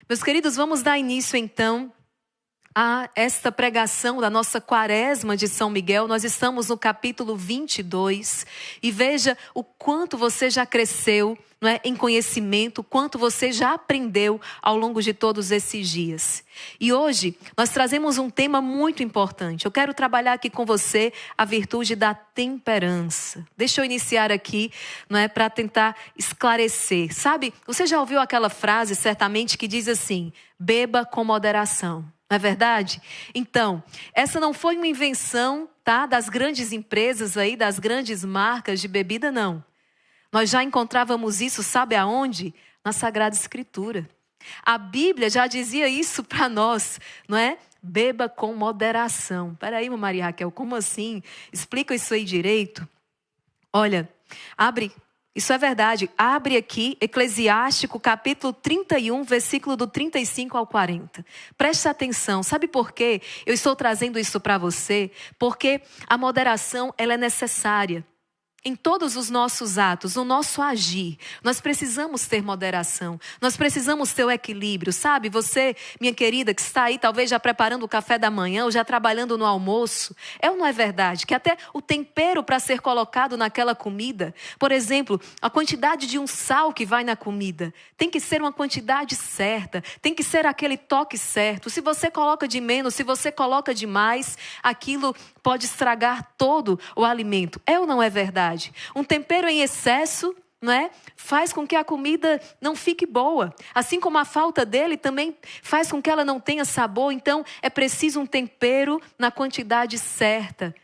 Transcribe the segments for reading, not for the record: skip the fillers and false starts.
Meus queridos, vamos dar início então a esta pregação da nossa quaresma de São Miguel. Nós estamos no capítulo 22 e veja o quanto você já cresceu, não é, em conhecimento, o quanto você já aprendeu ao longo de todos esses dias. E hoje nós trazemos um tema muito importante. Eu quero trabalhar aqui com você a virtude da temperança. Deixa eu iniciar aqui, não é, para tentar esclarecer. Sabe, você já ouviu aquela frase certamente que diz assim: beba com moderação. Não é verdade? Então, essa não foi uma invenção, tá, das grandes empresas aí, das grandes marcas de bebida, não. Nós já encontrávamos isso, sabe aonde? Na Sagrada Escritura. A Bíblia já dizia isso para nós, não é? Beba com moderação. Peraí, Maria Raquel, como assim? Explica isso aí direito. Olha, abre. Isso é verdade. Abre aqui Eclesiástico capítulo 31, versículo do 35 ao 40. Preste atenção. Sabe por quê eu estou trazendo isso para você? Porque a moderação, ela é necessária. Em todos os nossos atos, no nosso agir, nós precisamos ter moderação. Nós precisamos ter o equilíbrio, sabe? Você, minha querida, que está aí talvez já preparando o café da manhã ou já trabalhando no almoço. É ou não é verdade? Que até o tempero para ser colocado naquela comida, por exemplo, a quantidade de um sal que vai na comida, tem que ser uma quantidade certa, tem que ser aquele toque certo. Se você coloca de menos, se você coloca de mais, aquilo pode estragar todo o alimento. É ou não é verdade? Um tempero em excesso, não é? Faz com que a comida não fique boa. Assim como a falta dele também faz com que ela não tenha sabor. Então é preciso um tempero na quantidade certa.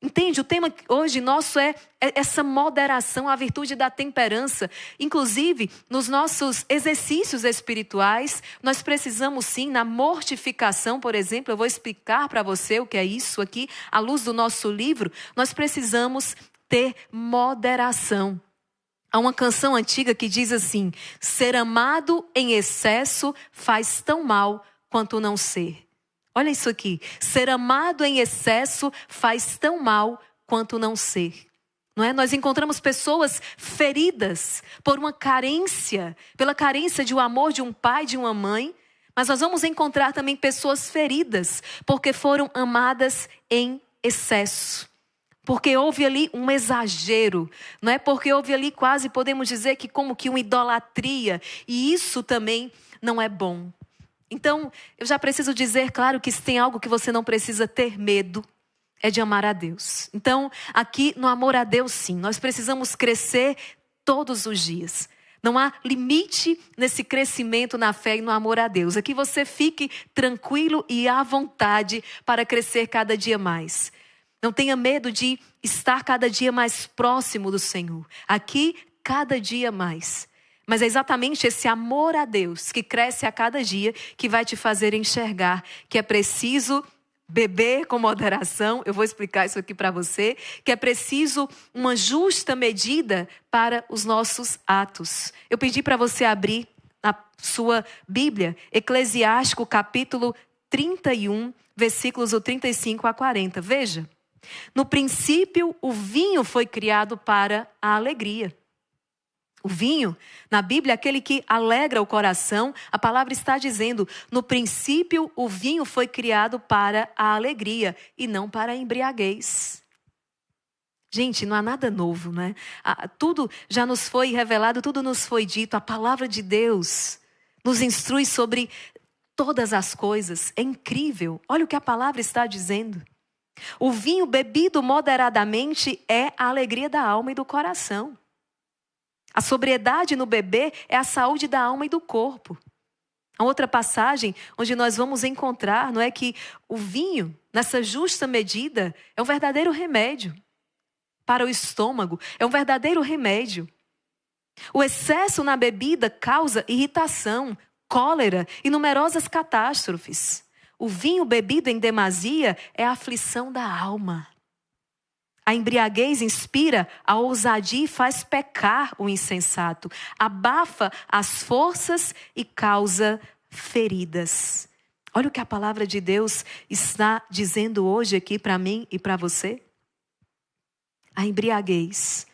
Entende? O tema hoje nosso é essa moderação, a virtude da temperança. Inclusive, nos nossos exercícios espirituais, nós precisamos sim, na mortificação, por exemplo, eu vou explicar para você o que é isso aqui, à luz do nosso livro, nós precisamos ter moderação. Há uma canção antiga que diz assim: ser amado em excesso faz tão mal quanto não ser. Olha isso aqui. Ser amado em excesso faz tão mal quanto não ser. Não é? Nós encontramos pessoas feridas por uma carência, pela carência de um amor de um pai, de uma mãe. Mas nós vamos encontrar também pessoas feridas porque foram amadas em excesso. Porque houve ali um exagero, não é? Porque houve ali quase, podemos dizer que como que uma idolatria. E isso também não é bom. Então, eu já preciso dizer, claro, que se tem algo que você não precisa ter medo, é de amar a Deus. Então, aqui no amor a Deus, sim, nós precisamos crescer todos os dias. Não há limite nesse crescimento na fé e no amor a Deus. Aqui você fique tranquilo e à vontade para crescer cada dia mais. Não tenha medo de estar cada dia mais próximo do Senhor. Aqui, cada dia mais. Mas é exatamente esse amor a Deus que cresce a cada dia que vai te fazer enxergar que é preciso beber com moderação. Eu vou explicar isso aqui para você. Que é preciso uma justa medida para os nossos atos. Eu pedi para você abrir na sua Bíblia, Eclesiástico capítulo 31, versículos do 35 a 40. Veja. No princípio, o vinho foi criado para a alegria. O vinho, na Bíblia, é aquele que alegra o coração. A palavra está dizendo, no princípio, o vinho foi criado para a alegria e não para a embriaguez. Gente, não há nada novo, né? Tudo já nos foi revelado, tudo nos foi dito. A palavra de Deus nos instrui sobre todas as coisas. É incrível. Olha o que a palavra está dizendo. O vinho bebido moderadamente é a alegria da alma e do coração. A sobriedade no beber é a saúde da alma e do corpo. A outra passagem onde nós vamos encontrar, não é, que o vinho, nessa justa medida, é um verdadeiro remédio para o estômago, é um verdadeiro remédio. O excesso na bebida causa irritação, cólera e numerosas catástrofes. O vinho bebido em demasia é a aflição da alma. A embriaguez inspira a ousadia e faz pecar o insensato. Abafa as forças e causa feridas. Olha o que a palavra de Deus está dizendo hoje aqui para mim e para você. A embriaguez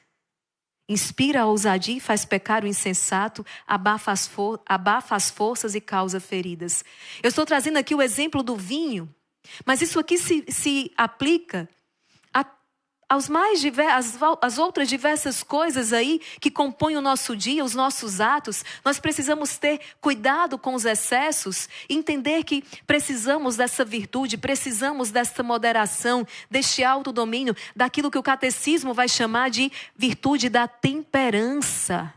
Inspira a ousadia e faz pecar o insensato, abafa as forças e causa feridas. Eu estou trazendo aqui o exemplo do vinho, mas isso aqui se aplica às outras diversas coisas aí que compõem o nosso dia, os nossos atos. Nós precisamos ter cuidado com os excessos, entender que precisamos dessa virtude, precisamos dessa moderação, deste autodomínio, daquilo que o catecismo vai chamar de virtude da temperança.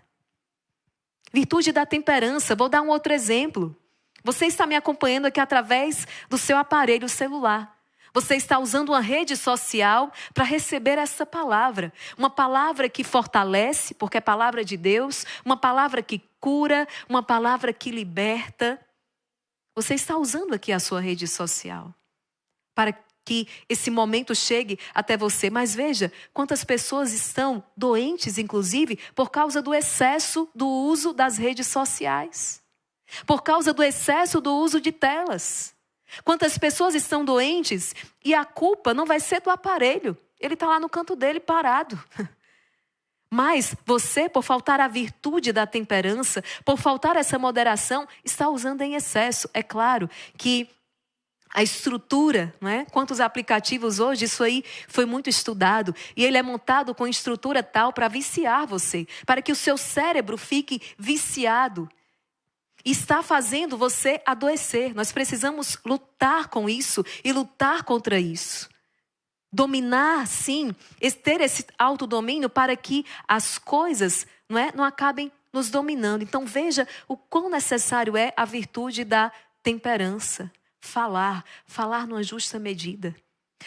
Virtude da temperança. Vou dar um outro exemplo. Você está me acompanhando aqui através do seu aparelho celular. Você está usando uma rede social para receber essa palavra. Uma palavra que fortalece, porque é palavra de Deus. Uma palavra que cura, uma palavra que liberta. Você está usando aqui a sua rede social para que esse momento chegue até você. Mas veja quantas pessoas estão doentes, inclusive, por causa do excesso do uso das redes sociais. Por causa do excesso do uso de telas. Quantas pessoas estão doentes e a culpa não vai ser do aparelho. Ele está lá no canto dele parado. Mas você, por faltar a virtude da temperança, por faltar essa moderação, está usando em excesso. É claro que a estrutura, não é? Quantos aplicativos hoje, isso aí foi muito estudado. E ele é montado com estrutura tal para viciar você. Para que o seu cérebro fique viciado. Está fazendo você adoecer. Nós precisamos lutar com isso e lutar contra isso. Dominar, sim, ter esse autodomínio para que as coisas não acabem nos dominando. Então veja o quão necessário é a virtude da temperança. Falar numa justa medida.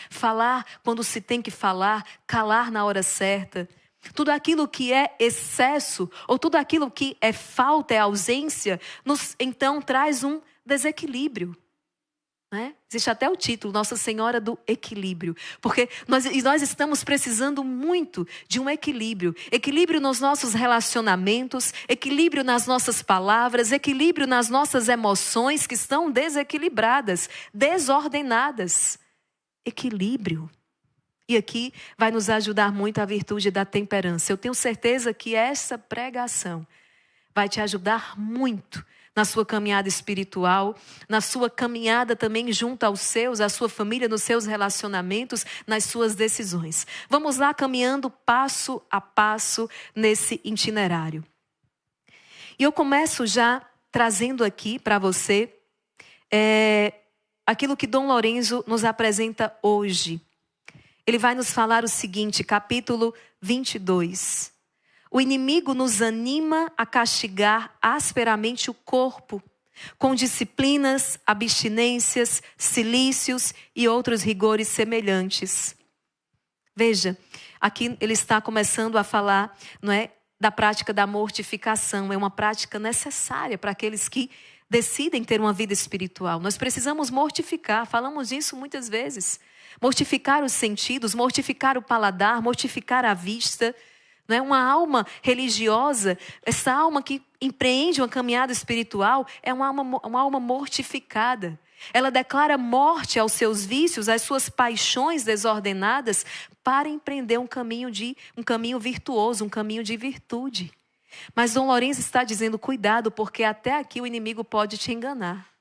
Falar quando se tem que falar, calar na hora certa. Tudo aquilo que é excesso, ou tudo aquilo que é falta, é ausência, então traz um desequilíbrio. Né? Existe até o título, Nossa Senhora do Equilíbrio. Porque nós estamos precisando muito de um equilíbrio. Equilíbrio nos nossos relacionamentos, equilíbrio nas nossas palavras, equilíbrio nas nossas emoções que estão desequilibradas, desordenadas. Equilíbrio. E aqui vai nos ajudar muito a virtude da temperança. Eu tenho certeza que essa pregação vai te ajudar muito na sua caminhada espiritual, na sua caminhada também junto aos seus, à sua família, nos seus relacionamentos, nas suas decisões. Vamos lá caminhando passo a passo nesse itinerário. E eu começo já trazendo aqui para você aquilo que Dom Lorenzo nos apresenta hoje. Ele vai nos falar o seguinte, capítulo 22. O inimigo nos anima a castigar asperamente o corpo, com disciplinas, abstinências, cilícios e outros rigores semelhantes. Veja, aqui ele está começando a falar, da prática da mortificação. É uma prática necessária para aqueles que decidem ter uma vida espiritual. Nós precisamos mortificar, falamos disso muitas vezes. Mortificar os sentidos, mortificar o paladar, mortificar a vista. Não é? Uma alma religiosa, essa alma que empreende uma caminhada espiritual, é uma alma mortificada. Ela declara morte aos seus vícios, às suas paixões desordenadas, para empreender um caminho virtuoso, um caminho de virtude. Mas Dom Lorenzo está dizendo, cuidado, porque até aqui o inimigo pode te enganar.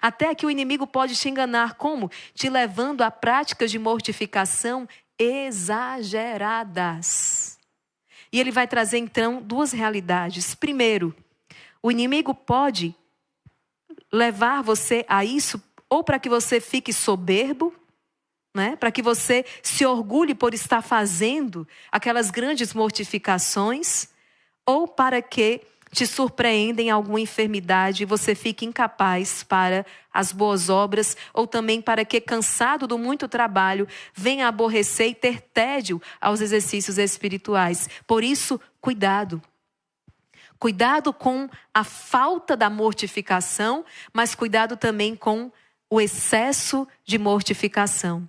Até aqui o inimigo pode te enganar. Como? Te levando a práticas de mortificação exageradas. E ele vai trazer então duas realidades. Primeiro, o inimigo pode levar você a isso, ou para que você fique soberbo, para que você se orgulhe por estar fazendo aquelas grandes mortificações, ou para que te surpreenda em alguma enfermidade e você fique incapaz para as boas obras, ou também para que, cansado do muito trabalho, venha aborrecer e ter tédio aos exercícios espirituais. Por isso, cuidado. Cuidado com a falta da mortificação, mas cuidado também com o excesso de mortificação.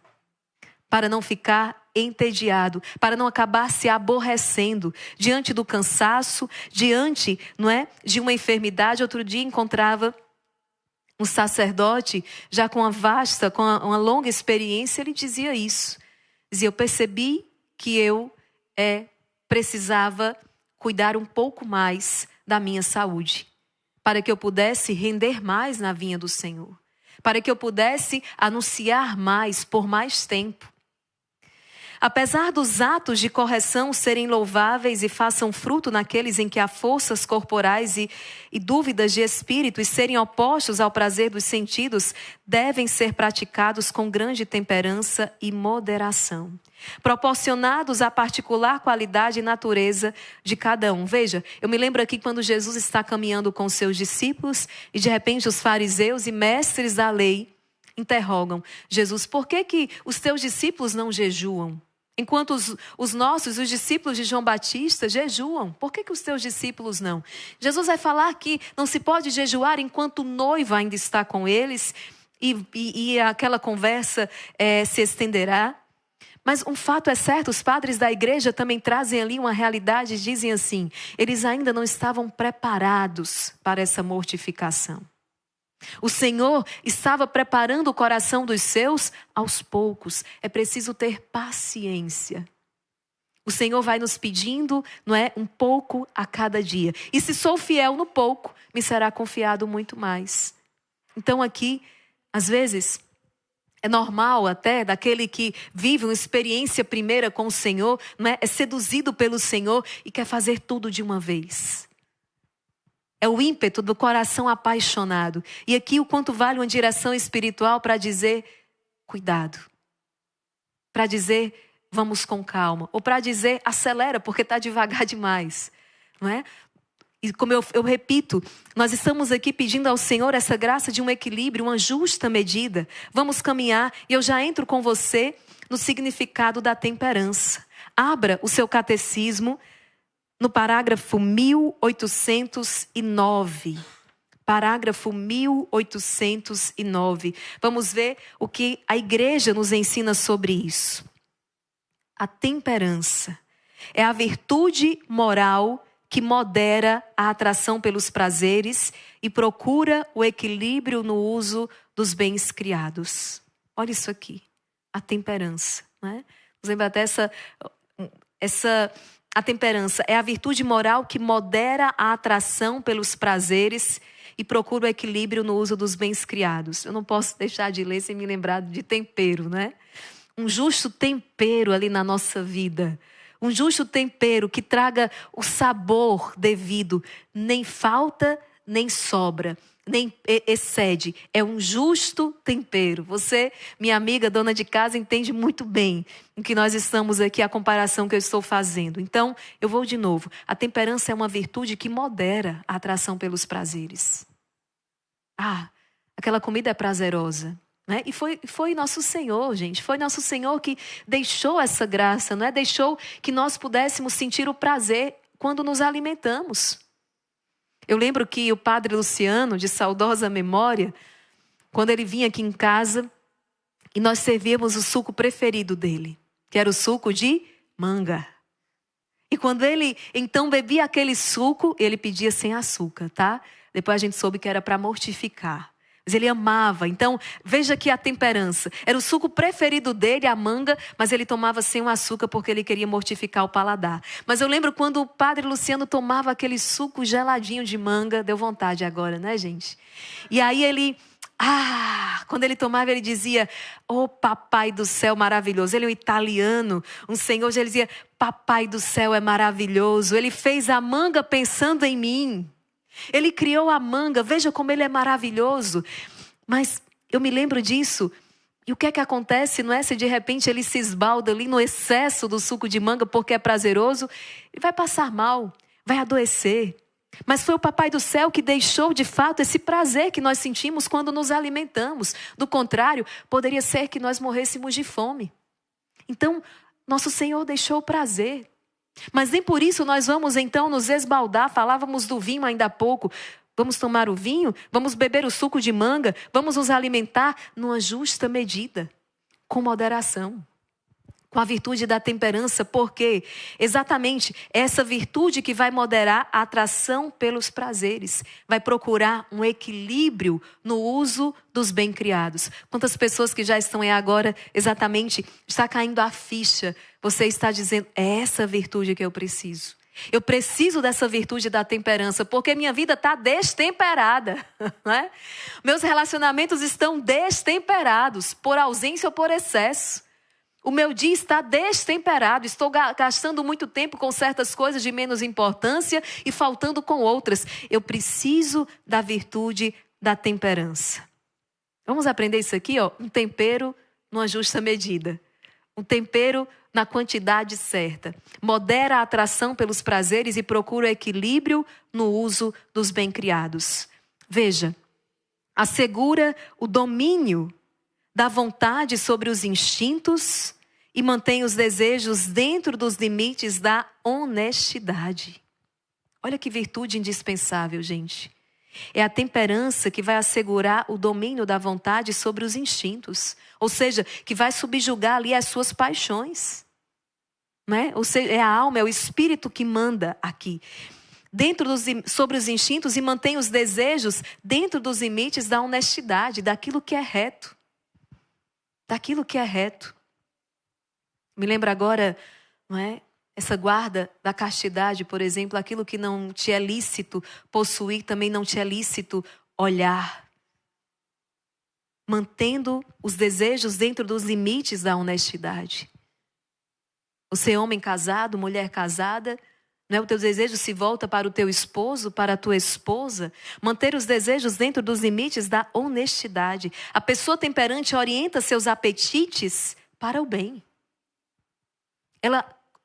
Para não ficar entediado, para não acabar se aborrecendo diante do cansaço, diante, de uma enfermidade. Outro dia encontrava um sacerdote, já com uma longa experiência, ele dizia isso. Dizia, eu percebi que eu precisava cuidar um pouco mais da minha saúde, para que eu pudesse render mais na vinha do Senhor, para que eu pudesse anunciar mais por mais tempo. Apesar dos atos de correção serem louváveis e façam fruto naqueles em que há forças corporais e dúvidas de espírito e serem opostos ao prazer dos sentidos, devem ser praticados com grande temperança e moderação, proporcionados à particular qualidade e natureza de cada um. Veja, eu me lembro aqui quando Jesus está caminhando com seus discípulos e de repente os fariseus e mestres da lei interrogam Jesus: por que os teus discípulos não jejuam? Enquanto os discípulos de João Batista jejuam, por que os teus discípulos não? Jesus vai falar que não se pode jejuar enquanto o noivo ainda está com eles e aquela conversa se estenderá. Mas um fato é certo, os padres da igreja também trazem ali uma realidade e dizem assim: eles ainda não estavam preparados para essa mortificação. O Senhor estava preparando o coração dos seus aos poucos. É preciso ter paciência. O Senhor vai nos pedindo, não é, um pouco a cada dia. E se sou fiel no pouco, me será confiado muito mais. Então aqui, às vezes, é normal até daquele que vive uma experiência primeira com o Senhor, não é seduzido pelo Senhor e quer fazer tudo de uma vez. É o ímpeto do coração apaixonado. E aqui o quanto vale uma direção espiritual para dizer cuidado. Para dizer vamos com calma. Ou para dizer acelera porque está devagar demais. Não é? E como eu repito, nós estamos aqui pedindo ao Senhor essa graça de um equilíbrio, uma justa medida. Vamos caminhar e eu já entro com você no significado da temperança. Abra o seu catecismo no parágrafo 1809. Parágrafo 1809. Vamos ver o que a igreja nos ensina sobre isso. A temperança é a virtude moral que modera a atração pelos prazeres e procura o equilíbrio no uso dos bens criados. Olha isso aqui, a temperança. Né? Vamos lembrar até a temperança é a virtude moral que modera a atração pelos prazeres e procura o equilíbrio no uso dos bens criados. Eu não posso deixar de ler sem me lembrar de tempero, né? Um justo tempero ali na nossa vida. Um justo tempero que traga o sabor devido. Nem falta, nem sobra, nem excede. É um justo tempero. Você, minha amiga, dona de casa, entende muito bem o que nós estamos aqui, a comparação que eu estou fazendo. Então, eu vou de novo. A temperança é uma virtude que modera a atração pelos prazeres. Aquela comida é prazerosa. Né? E foi nosso Senhor, gente. Foi nosso Senhor que deixou essa graça, não é? Deixou que nós pudéssemos sentir o prazer quando nos alimentamos. Eu lembro que o padre Luciano, de saudosa memória, quando ele vinha aqui em casa e nós servíamos o suco preferido dele, que era o suco de manga. E quando ele então bebia aquele suco, ele pedia sem açúcar, tá? Depois a gente soube que era para mortificar. Mas ele amava. Então, veja aqui a temperança. Era o suco preferido dele, a manga, mas ele tomava sem o açúcar porque ele queria mortificar o paladar. Mas eu lembro quando o padre Luciano tomava aquele suco geladinho de manga, deu vontade agora, né, gente? E aí ele, quando ele tomava, ele dizia: "Oh, papai do céu maravilhoso." Ele é um italiano, um senhor, ele dizia: "Papai do céu é maravilhoso. Ele fez a manga pensando em mim. Ele criou a manga, veja como ele é maravilhoso." Mas eu me lembro disso. E o que é que acontece, não é? Se de repente ele se esbalda ali no excesso do suco de manga porque é prazeroso, ele vai passar mal, vai adoecer. Mas foi o Papai do Céu que deixou de fato esse prazer que nós sentimos quando nos alimentamos. Do contrário, poderia ser que nós morrêssemos de fome. Então, nosso Senhor deixou o prazer. Mas nem por isso nós vamos então nos esbaldar. Falávamos do vinho ainda há pouco. Vamos tomar o vinho? Vamos beber o suco de manga? Vamos nos alimentar numa justa medida, com moderação. com a virtude da temperança, porque exatamente essa virtude que vai moderar a atração pelos prazeres, vai procurar um equilíbrio no uso dos bem-criados. Quantas pessoas que já estão aí agora, exatamente, está caindo a ficha, você está dizendo, é essa virtude que eu preciso. Eu preciso dessa virtude da temperança, porque minha vida está destemperada. Né? Meus relacionamentos estão destemperados, por ausência ou por excesso. O meu dia está destemperado, estou gastando muito tempo com certas coisas de menos importância e faltando com outras. Eu preciso da virtude da temperança. Vamos aprender isso aqui, ó? Um tempero numa justa medida. Um tempero na quantidade certa. Modera a atração pelos prazeres e procura equilíbrio no uso dos bem-criados. Veja, assegura o domínio da vontade sobre os instintos e mantém os desejos dentro dos limites da honestidade. Olha que virtude indispensável, gente. É a temperança que vai assegurar o domínio da vontade sobre os instintos. Ou seja, que vai subjugar ali as suas paixões. Né? Ou seja, é a alma, é o espírito que manda aqui. Sobre os instintos e mantém os desejos dentro dos limites da honestidade, daquilo que é reto. Daquilo que é reto. Me lembra agora, não é? Essa guarda da castidade, por exemplo, aquilo que não te é lícito possuir, também não te é lícito olhar. Mantendo os desejos dentro dos limites da honestidade. Você é homem casado, mulher casada, não é? O teu desejo se volta para o teu esposo, para a tua esposa. Manter os desejos dentro dos limites da honestidade. A pessoa temperante orienta seus apetites para o bem.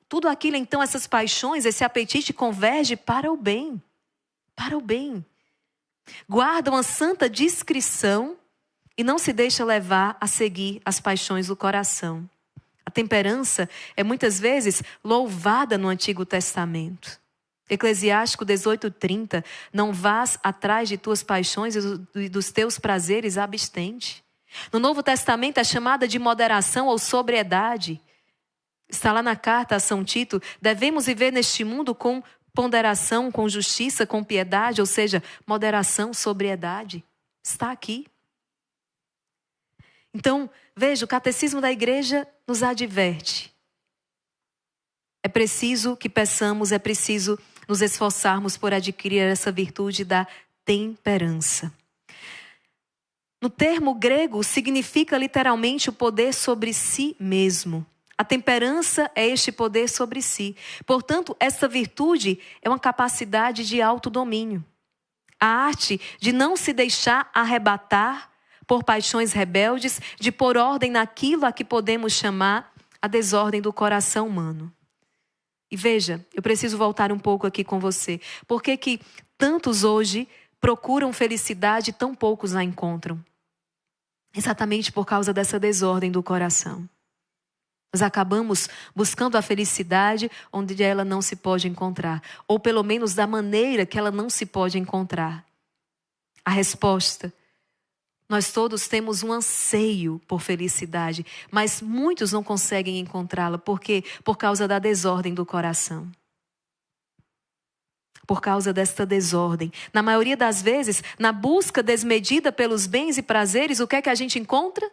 Tudo aquilo, então, essas paixões, esse apetite converge para o bem. Para o bem. Guarda uma santa discrição e não se deixa levar a seguir as paixões do coração. A temperança é muitas vezes louvada no Antigo Testamento. Eclesiástico 18:30, não vás atrás de tuas paixões e dos teus prazeres, abstente. No Novo Testamento é chamada de moderação ou sobriedade. Está lá na carta a São Tito, devemos viver neste mundo com ponderação, com justiça, com piedade, ou seja, moderação, sobriedade. Está aqui. Então, veja, o Catecismo da Igreja nos adverte. É preciso que peçamos, é preciso nos esforçarmos por adquirir essa virtude da temperança. No termo grego, significa literalmente o poder sobre si mesmo. A temperança é este poder sobre si. Portanto, essa virtude é uma capacidade de autodomínio. A arte de não se deixar arrebatar por paixões rebeldes, de pôr ordem naquilo a que podemos chamar a desordem do coração humano. E veja, eu preciso voltar um pouco aqui com você. Por que tantos hoje procuram felicidade e tão poucos a encontram? Exatamente por causa dessa desordem do coração. Nós acabamos buscando a felicidade onde ela não se pode encontrar. Ou pelo menos da maneira que ela não se pode encontrar. A resposta: nós todos temos um anseio por felicidade, mas muitos não conseguem encontrá-la. Por quê? Por causa da desordem do coração. Por causa desta desordem. Na maioria das vezes, na busca desmedida pelos bens e prazeres, o que é que a gente encontra?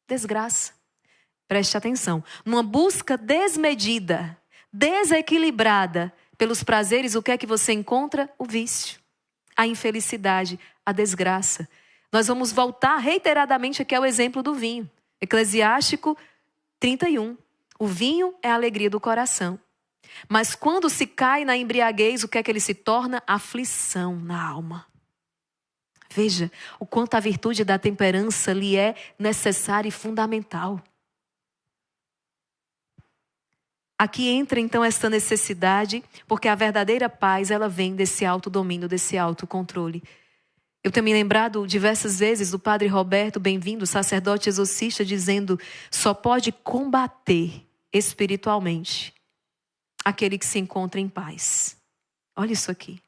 Desgraça. Preste atenção. Numa busca desmedida, desequilibrada pelos prazeres, o que é que você encontra? O vício, a infelicidade, a desgraça. Nós vamos voltar reiteradamente aqui ao exemplo do vinho. Eclesiástico 31. O vinho é a alegria do coração. Mas quando se cai na embriaguez, o que é que ele se torna? Aflição na alma. Veja o quanto a virtude da temperança lhe é necessária e fundamental. Aqui entra então esta necessidade, porque a verdadeira paz, ela vem desse autodomínio, desse autocontrole. Eu tenho me lembrado diversas vezes do padre Roberto, bem-vindo, sacerdote exorcista, dizendo: só pode combater espiritualmente aquele que se encontra em paz. Olha isso aqui.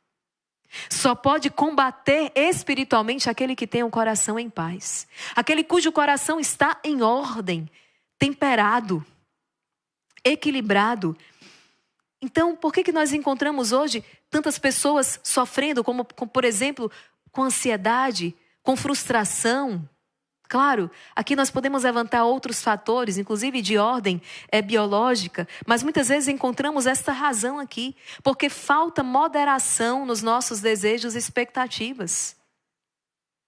Só pode combater espiritualmente aquele que tem um coração em paz. Aquele cujo coração está em ordem, temperado. equilibrado. Então, por que nós encontramos hoje tantas pessoas sofrendo, como por exemplo, com ansiedade, com frustração? Claro, aqui nós podemos levantar outros fatores, inclusive de ordem biológica, mas muitas vezes encontramos esta razão aqui, porque falta moderação nos nossos desejos e expectativas.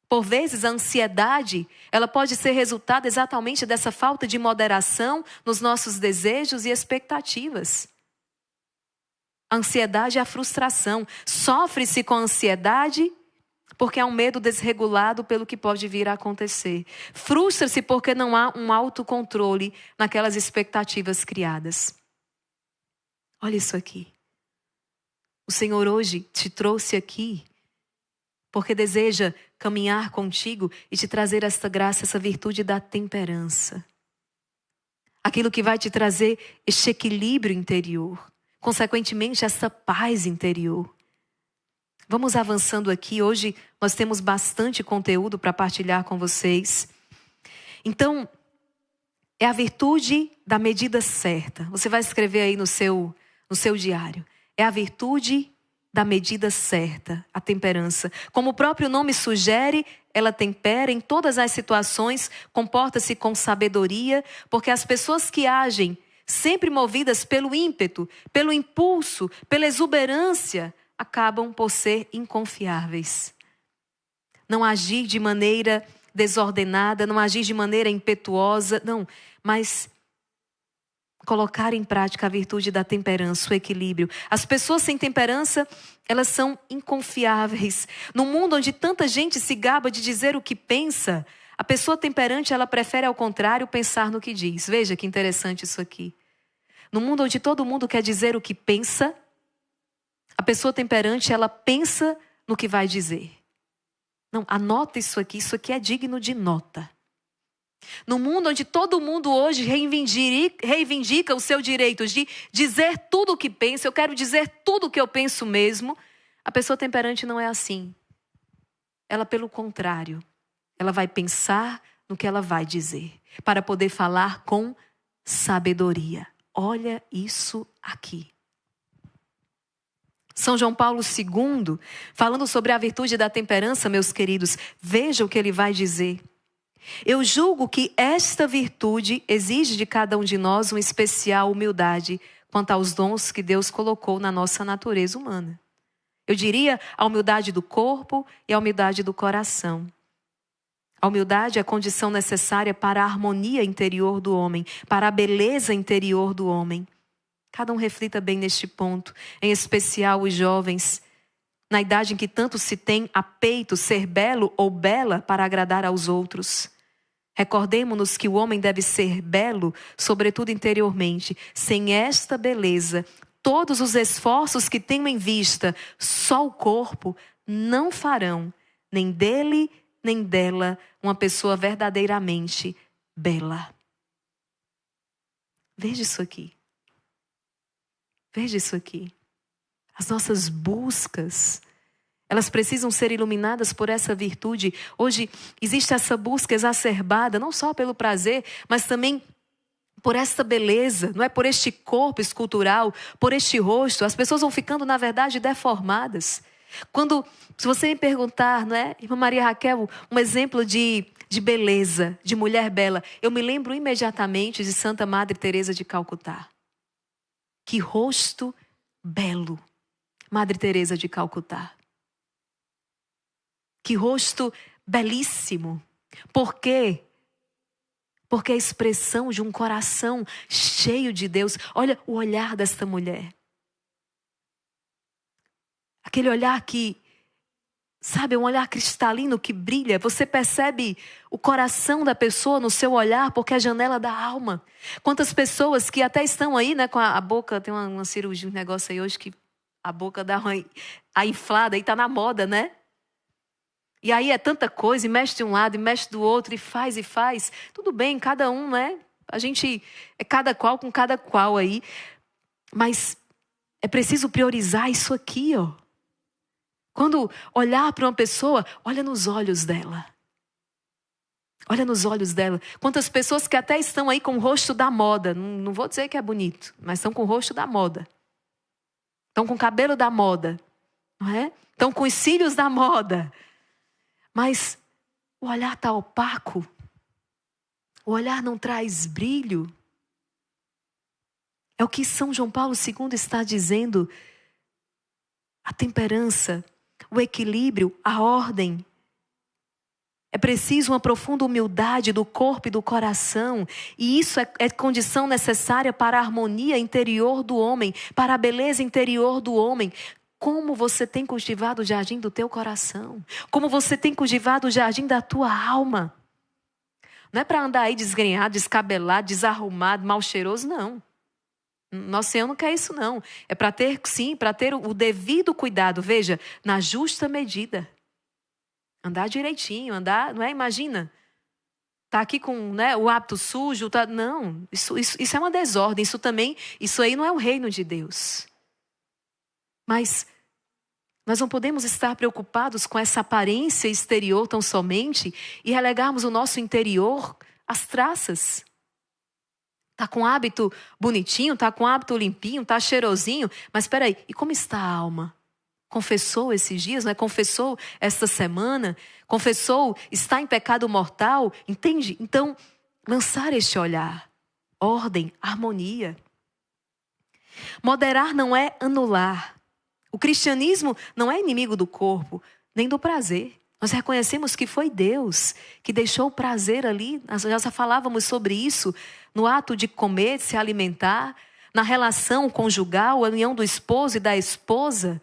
Por vezes a ansiedade, ela pode ser resultado exatamente dessa falta de moderação nos nossos desejos e expectativas. A ansiedade é a frustração. Sofre-se com a ansiedade porque há um medo desregulado pelo que pode vir a acontecer. Frustra-se porque não há um autocontrole naquelas expectativas criadas. Olha isso aqui. O Senhor hoje te trouxe aqui porque deseja caminhar contigo e te trazer esta graça, essa virtude da temperança. Aquilo que vai te trazer este equilíbrio interior. Consequentemente, essa paz interior. Vamos avançando aqui. Hoje nós temos bastante conteúdo para partilhar com vocês. Então, é a virtude da medida certa. Você vai escrever aí no seu diário. É a virtude da medida certa, a temperança. Como o próprio nome sugere, ela tempera em todas as situações, comporta-se com sabedoria, porque as pessoas que agem sempre movidas pelo ímpeto, pelo impulso, pela exuberância, acabam por ser inconfiáveis. Não agir de maneira desordenada, não agir de maneira impetuosa, não, mas colocar em prática a virtude da temperança, o equilíbrio. As pessoas sem temperança, elas são inconfiáveis. No mundo onde tanta gente se gaba de dizer o que pensa, a pessoa temperante, ela prefere ao contrário pensar no que diz. Veja que interessante isso aqui. No mundo onde todo mundo quer dizer o que pensa, a pessoa temperante, ela pensa no que vai dizer. Não, anota isso aqui é digno de nota. No mundo onde todo mundo hoje reivindica o seu direito de dizer tudo o que pensa, eu quero dizer tudo o que eu penso mesmo, a pessoa temperante não é assim. Ela, pelo contrário, ela vai pensar no que ela vai dizer, para poder falar com sabedoria. Olha isso aqui. São João Paulo II, falando sobre a virtude da temperança, meus queridos, veja o que ele vai dizer. Eu julgo que esta virtude exige de cada um de nós uma especial humildade quanto aos dons que Deus colocou na nossa natureza humana. Eu diria a humildade do corpo e a humildade do coração. A humildade é a condição necessária para a harmonia interior do homem, para a beleza interior do homem. Cada um reflita bem neste ponto, em especial os jovens, na idade em que tanto se tem a peito ser belo ou bela para agradar aos outros. Recordemo-nos que o homem deve ser belo, sobretudo interiormente. Sem esta beleza, todos os esforços que tenho em vista só o corpo não farão, nem dele, nem dela, uma pessoa verdadeiramente bela. Veja isso aqui. Veja isso aqui. As nossas buscas, elas precisam ser iluminadas por essa virtude. Hoje existe essa busca exacerbada, não só pelo prazer, mas também por essa beleza, não é? Por este corpo escultural, por este rosto. As pessoas vão ficando, na verdade, deformadas. Se você me perguntar, não é, irmã Maria Raquel, um exemplo de beleza, de mulher bela, eu me lembro imediatamente de Santa Madre Teresa de Calcutá. Que rosto belo, Madre Teresa de Calcutá. Que rosto belíssimo. Por quê? Porque é a expressão de um coração cheio de Deus. Olha o olhar desta mulher. Aquele olhar que, sabe, um olhar cristalino que brilha. Você percebe o coração da pessoa no seu olhar, porque é a janela da alma. Quantas pessoas que até estão aí, né, com a boca, tem uma cirurgia, um negócio aí hoje que a boca dá a inflada, aí tá na moda, né? E aí é tanta coisa, e mexe de um lado, e mexe do outro, e faz. Tudo bem, cada um, né? A gente é cada qual com cada qual aí. Mas é preciso priorizar isso aqui, ó. Quando olhar para uma pessoa, olha nos olhos dela. Olha nos olhos dela. Quantas pessoas que até estão aí com o rosto da moda. Não vou dizer que é bonito, mas estão com o rosto da moda. Estão com o cabelo da moda. Não é? Estão com os cílios da moda. Mas o olhar está opaco. O olhar não traz brilho. É o que São João Paulo II está dizendo. A temperança, o equilíbrio, a ordem. É preciso uma profunda humildade do corpo e do coração. E isso é condição necessária para a harmonia interior do homem, para a beleza interior do homem. Como você tem cultivado o jardim do teu coração? Como você tem cultivado o jardim da tua alma? Não é para andar aí desgrenhado, descabelado, desarrumado, mal cheiroso, não. Nosso Senhor não quer isso, não. É para ter, sim, para ter o devido cuidado. Veja, na justa medida. Andar direitinho, andar, não é? Imagina. Tá aqui com, né, o hábito sujo, tá? Não, isso é uma desordem. Isso aí não é o reino de Deus. Mas nós não podemos estar preocupados com essa aparência exterior tão somente e relegarmos o nosso interior às traças. Tá com hábito bonitinho, tá com hábito limpinho, tá cheirosinho, mas espera aí, e como está a alma? Confessou esses dias, né? Confessou esta semana, confessou, está em pecado mortal, entende? Então, lançar este olhar, ordem, harmonia. Moderar não é anular. O cristianismo não é inimigo do corpo, nem do prazer. Nós reconhecemos que foi Deus que deixou o prazer ali, nós já falávamos sobre isso, no ato de comer, de se alimentar, na relação conjugal, a união do esposo e da esposa,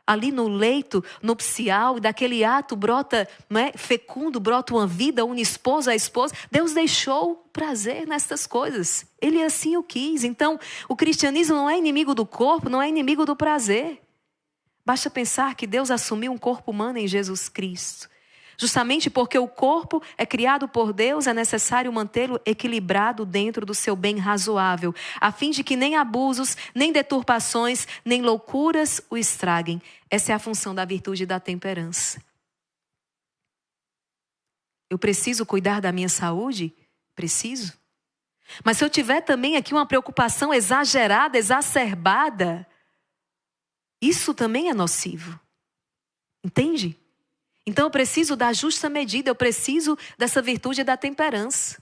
ali no leito nupcial, e daquele ato brota, não é, fecundo, brota uma vida, une esposa a esposa. Deus deixou prazer nestas coisas. Ele assim o quis. Então, o cristianismo não é inimigo do corpo, não é inimigo do prazer. Basta pensar que Deus assumiu um corpo humano em Jesus Cristo. Justamente porque o corpo é criado por Deus, é necessário mantê-lo equilibrado dentro do seu bem razoável, a fim de que nem abusos, nem deturpações, nem loucuras o estraguem. Essa é a função da virtude da temperança. Eu preciso cuidar da minha saúde? Preciso. Mas se eu tiver também aqui uma preocupação exagerada, exacerbada, isso também é nocivo. Entende? Então eu preciso da justa medida, eu preciso dessa virtude da temperança.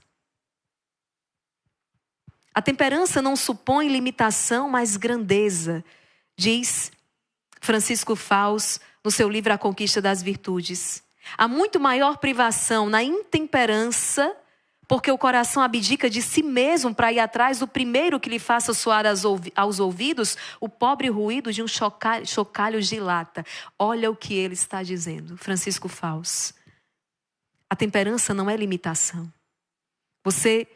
A temperança não supõe limitação, mas grandeza, diz Francisco Fausto no seu livro A Conquista das Virtudes. Há muito maior privação na intemperança, porque o coração abdica de si mesmo para ir atrás do primeiro que lhe faça soar aos ouvidos o pobre ruído de um chocalho de lata. Olha o que ele está dizendo, Francisco Fausto. A temperança não é limitação. Você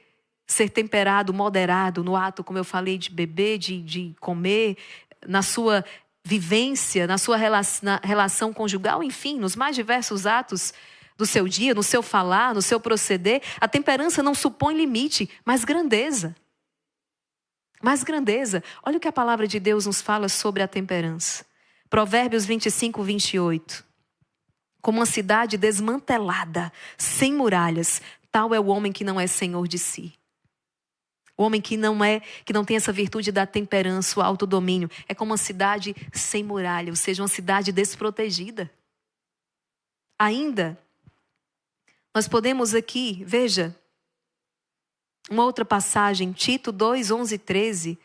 ser temperado, moderado no ato, como eu falei, de beber, de comer, na sua vivência, na sua relação conjugal, enfim, nos mais diversos atos do seu dia, no seu falar, no seu proceder. A temperança não supõe limite, mas grandeza. Mas grandeza. Olha o que a palavra de Deus nos fala sobre a temperança. Provérbios 25, 28. Como uma cidade desmantelada, sem muralhas, tal é o homem que não é senhor de si. O homem que não tem essa virtude da temperança, o autodomínio, é como uma cidade sem muralha, ou seja, uma cidade desprotegida. Ainda, nós podemos aqui, veja, uma outra passagem, Tito 2, 11 e 13.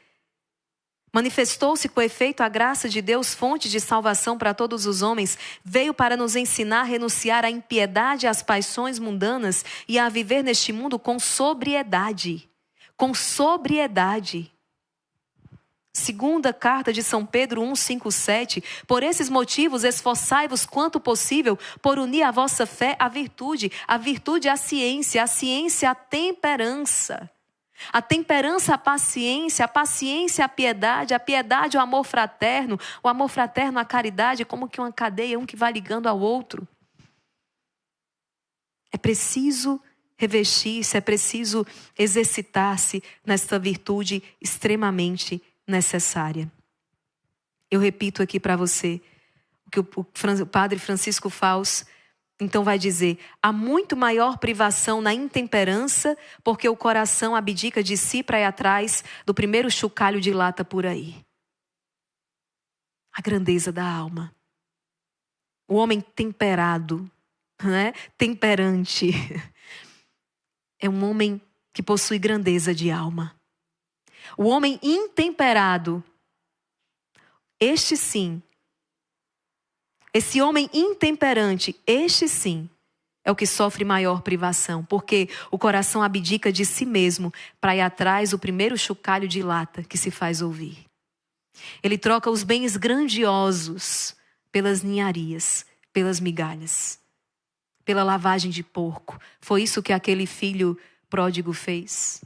Manifestou-se com efeito a graça de Deus, fonte de salvação para todos os homens. Veio para nos ensinar a renunciar à impiedade e às paixões mundanas e a viver neste mundo com sobriedade. Com sobriedade. Segunda carta de São Pedro 1, 5, 7. Por esses motivos, esforçai-vos quanto possível por unir a vossa fé à virtude. A virtude à ciência, à temperança. A temperança, a paciência à piedade, a piedade ao amor fraterno, o amor fraterno à caridade, como que uma cadeia, um que vai ligando ao outro. É preciso revestir-se, é preciso exercitar-se nesta virtude extremamente necessária. Eu repito aqui para você o que o padre Francisco Fausto Então vai dizer, há muito maior privação na intemperança, porque o coração abdica de si para ir atrás do primeiro chocalho de lata por aí. A grandeza da alma. O homem temperado, né? Temperante, é um homem que possui grandeza de alma. O homem intemperado, este sim, esse homem intemperante, este sim, é o que sofre maior privação, porque o coração abdica de si mesmo para ir atrás do primeiro chocalho de lata que se faz ouvir. Ele troca os bens grandiosos pelas ninharias, pelas migalhas, pela lavagem de porco. Foi isso que aquele filho pródigo fez.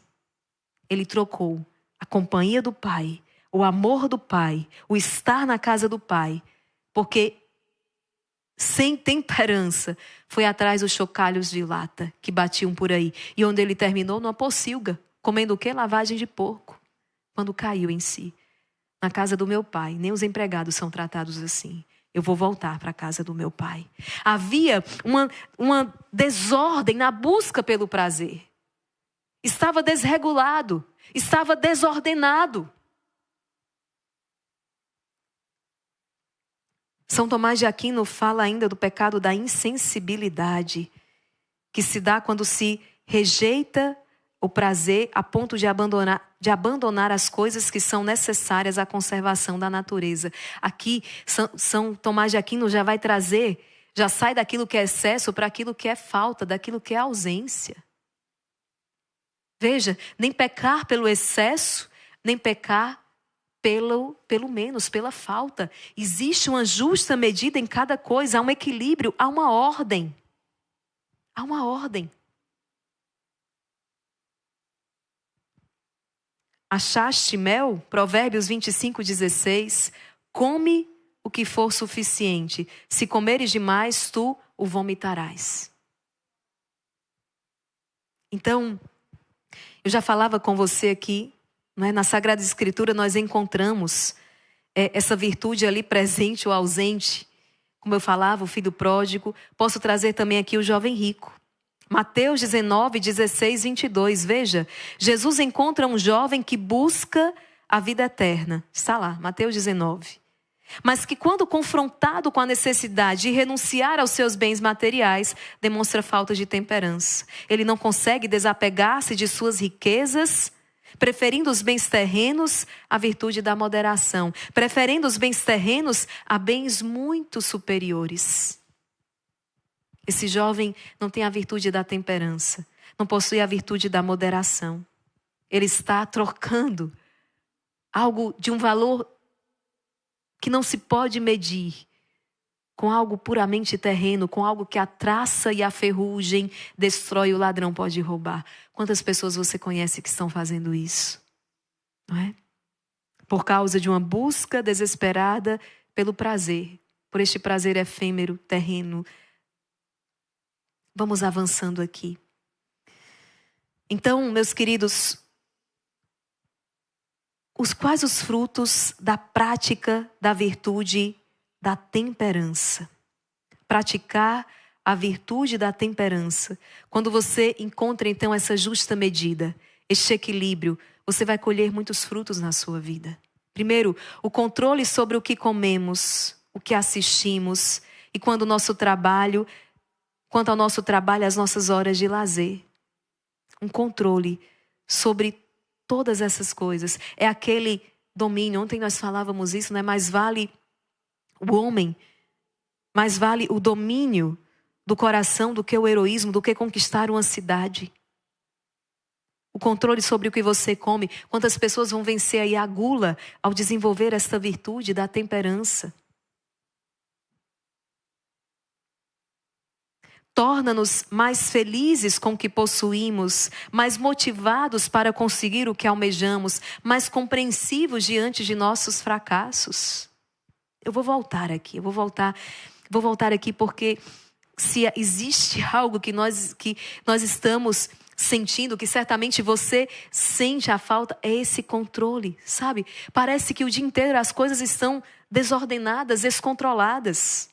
Ele trocou a companhia do pai, o amor do pai, o estar na casa do pai, porque sem temperança, foi atrás dos chocalhos de lata que batiam por aí. E onde ele terminou? Numa pocilga. Comendo o quê? Lavagem de porco. Quando caiu em si. Na casa do meu pai, nem os empregados são tratados assim. Eu vou voltar para a casa do meu pai. Havia uma desordem na busca pelo prazer. Estava desregulado. Estava desordenado. São Tomás de Aquino fala ainda do pecado da insensibilidade, que se dá quando se rejeita o prazer a ponto de abandonar as coisas que são necessárias à conservação da natureza. Aqui, São Tomás de Aquino já vai trazer, já sai daquilo que é excesso para aquilo que é falta, daquilo que é ausência. Veja, nem pecar pelo excesso, nem pecar pelo menos, pela falta. Existe uma justa medida em cada coisa, há um equilíbrio, há uma ordem. Há uma ordem. Achaste mel? Provérbios 25:16. Come o que for suficiente. Se comeres demais, tu o vomitarás. Então, eu já falava com você aqui, na Sagrada Escritura nós encontramos essa virtude ali presente ou ausente. Como eu falava, o filho pródigo. Posso trazer também aqui o jovem rico. Mateus 19:16-22. Veja, Jesus encontra um jovem que busca a vida eterna. Está lá, Mateus 19. Mas que quando confrontado com a necessidade de renunciar aos seus bens materiais, demonstra falta de temperança. Ele não consegue desapegar-se de suas riquezas, preferindo os bens terrenos à virtude da moderação, preferindo os bens terrenos a bens muito superiores. Esse jovem não tem a virtude da temperança, não possui a virtude da moderação. Ele está trocando algo de um valor que não se pode medir com algo puramente terreno, com algo que a traça e a ferrugem destrói, o ladrão pode roubar. Quantas pessoas você conhece que estão fazendo isso? Não é? Por causa de uma busca desesperada pelo prazer, por este prazer efêmero, terreno. Vamos avançando aqui. Então, meus queridos, quais os frutos da prática da virtude da temperança? Praticar a virtude da temperança. Quando você encontra então essa justa medida, este equilíbrio, você vai colher muitos frutos na sua vida. Primeiro, o controle sobre o que comemos, o que assistimos e quanto ao nosso trabalho, as nossas horas de lazer. Um controle sobre todas essas coisas. É aquele domínio. Ontem nós falávamos isso, né? Mais vale o homem, mais vale o domínio do coração do que o heroísmo, do que conquistar uma cidade. O controle sobre o que você come. Quantas pessoas vão vencer aí a gula ao desenvolver esta virtude da temperança? Torna-nos mais felizes com o que possuímos, mais motivados para conseguir o que almejamos, mais compreensivos diante de nossos fracassos. Eu vou voltar aqui, porque se existe algo que nós estamos sentindo, que certamente você sente a falta, é esse controle, sabe? Parece que o dia inteiro as coisas estão desordenadas, descontroladas.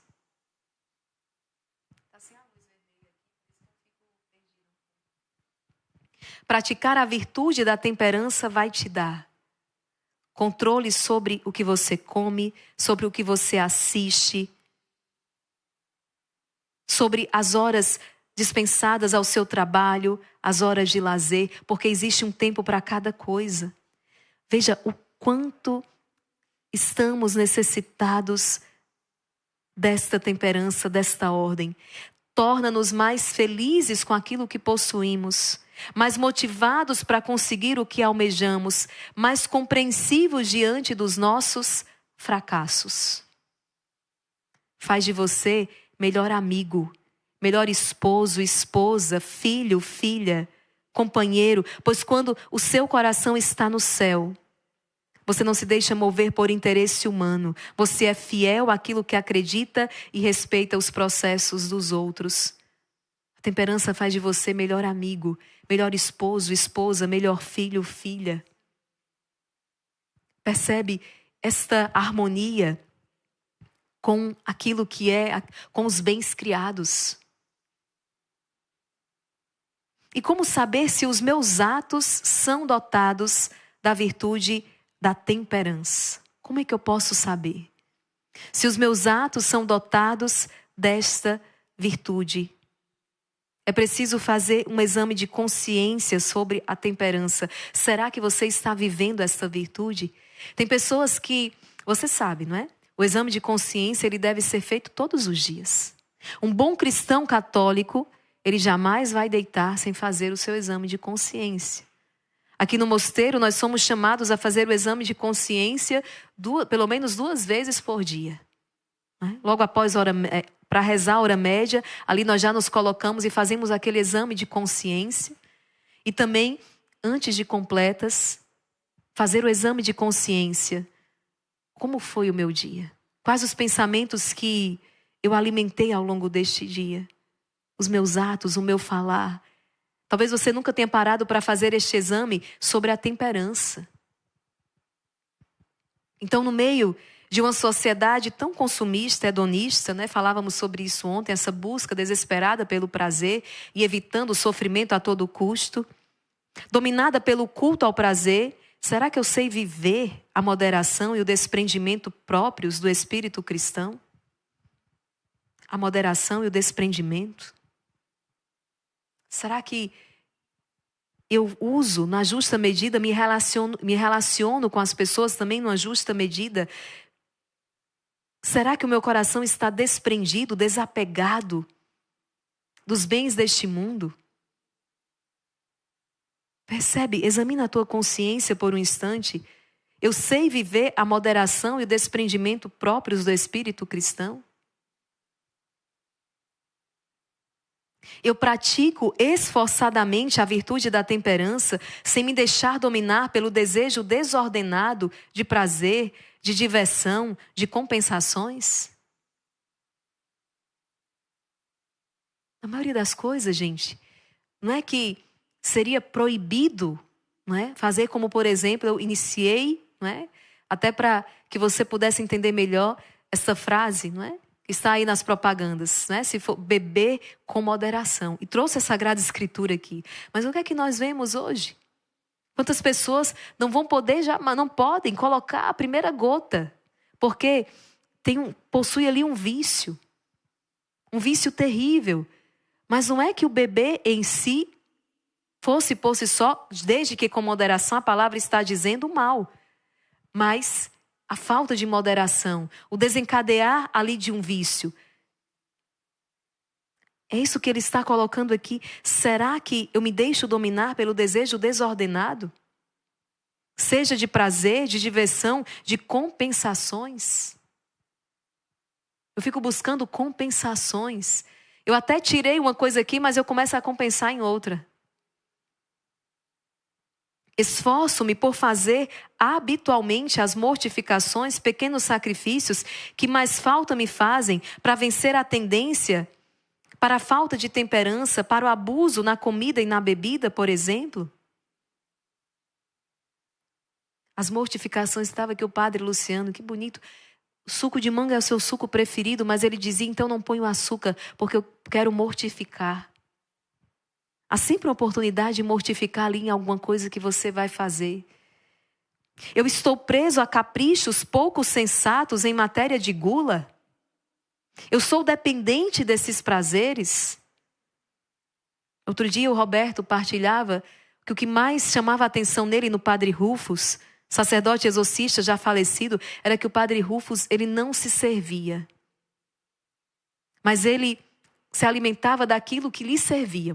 Praticar a virtude da temperança vai te dar controle sobre o que você come, sobre o que você assiste, sobre as horas dispensadas ao seu trabalho, as horas de lazer, porque existe um tempo para cada coisa. Veja o quanto estamos necessitados desta temperança, desta ordem. Torna-nos mais felizes com aquilo que possuímos, mais motivados para conseguir o que almejamos, mais compreensivos diante dos nossos fracassos. Faz de você melhor amigo, melhor esposo, esposa, filho, filha, companheiro, pois quando o seu coração está no céu, você não se deixa mover por interesse humano. Você é fiel àquilo que acredita e respeita os processos dos outros. A temperança faz de você melhor amigo, melhor esposo, esposa, melhor filho, filha. Percebe esta harmonia com aquilo que é, com os bens criados. E como saber se os meus atos são dotados da virtude da temperança? Como é que eu posso saber? Se os meus atos são dotados desta virtude. É preciso fazer um exame de consciência sobre a temperança. Será que você está vivendo esta virtude? Tem pessoas que, você sabe, não é? O exame de consciência, ele deve ser feito todos os dias. Um bom cristão católico, ele jamais vai deitar sem fazer o seu exame de consciência. Aqui no mosteiro, nós somos chamados a fazer o exame de consciência pelo menos 2 vezes por dia. Logo após para rezar a hora média, ali nós já nos colocamos e fazemos aquele exame de consciência. E também, antes de completas, fazer o exame de consciência. Como foi o meu dia? Quais os pensamentos que eu alimentei ao longo deste dia? Os meus atos, o meu falar. Talvez você nunca tenha parado para fazer este exame sobre a temperança. Então, no meio de uma sociedade tão consumista, hedonista, né? Falávamos sobre isso ontem, essa busca desesperada pelo prazer e evitando o sofrimento a todo custo, dominada pelo culto ao prazer, será que eu sei viver a moderação e o desprendimento próprios do espírito cristão? A moderação e o desprendimento? Será que eu uso na justa medida, me relaciono com as pessoas também numa justa medida? Será que o meu coração está desprendido, desapegado dos bens deste mundo? Percebe? Examina a tua consciência por um instante. Eu sei viver a moderação e o desprendimento próprios do espírito cristão? Eu pratico esforçadamente a virtude da temperança sem me deixar dominar pelo desejo desordenado de prazer, de diversão, de compensações? A maioria das coisas, gente, não é que seria proibido, não é? Fazer como, por exemplo, eu iniciei, não é? Até para que você pudesse entender melhor essa frase, não é? Que está aí nas propagandas, né? Se for beber com moderação. E trouxe a Sagrada Escritura aqui. Mas o que é que nós vemos hoje? Quantas pessoas não vão poder, não podem colocar a primeira gota, porque possui ali um vício terrível. Mas não é que o beber em si fosse por si só, desde que com moderação a palavra está dizendo mal, mas a falta de moderação, o desencadear ali de um vício. É isso que ele está colocando aqui. Será que eu me deixo dominar pelo desejo desordenado? Seja de prazer, de diversão, de compensações. Eu fico buscando compensações. Eu até tirei uma coisa aqui, mas eu começo a compensar em outra. Esforço-me por fazer habitualmente as mortificações, pequenos sacrifícios que mais falta me fazem para vencer a tendência para a falta de temperança, para o abuso na comida e na bebida, por exemplo. As mortificações, estava aqui o padre Luciano, que bonito. O suco de manga é o seu suco preferido, mas ele dizia, então não ponho açúcar, porque eu quero mortificar. Há sempre uma oportunidade de mortificar ali em alguma coisa que você vai fazer. Eu estou preso a caprichos pouco sensatos em matéria de gula. Eu sou dependente desses prazeres. Outro dia o Roberto partilhava que o que mais chamava a atenção nele no Padre Rufus, sacerdote exorcista já falecido, era que o Padre Rufus, ele não se servia. Mas ele se alimentava daquilo que lhe servia.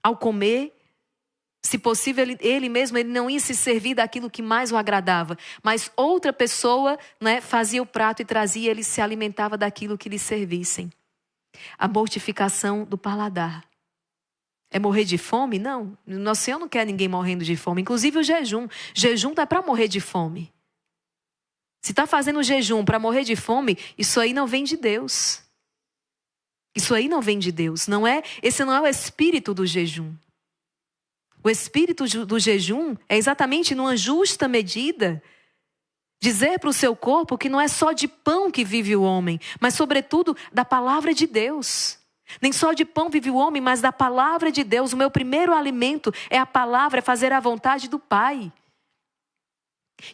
Ao comer, se possível, ele mesmo ele não ia se servir daquilo que mais o agradava. Mas outra pessoa, né, fazia o prato e trazia, ele se alimentava daquilo que lhe servissem. A mortificação do paladar. É morrer de fome? Não. Nosso Senhor não quer ninguém morrendo de fome. Inclusive o jejum. Jejum não é para morrer de fome. Se está fazendo jejum para morrer de fome, isso aí não vem de Deus. Isso aí não vem de Deus. Esse não é o espírito do jejum. O espírito do jejum é exatamente numa justa medida dizer para o seu corpo que não é só de pão que vive o homem, mas sobretudo da palavra de Deus. Nem só de pão vive o homem, mas da palavra de Deus. O meu primeiro alimento é a palavra, é fazer a vontade do Pai.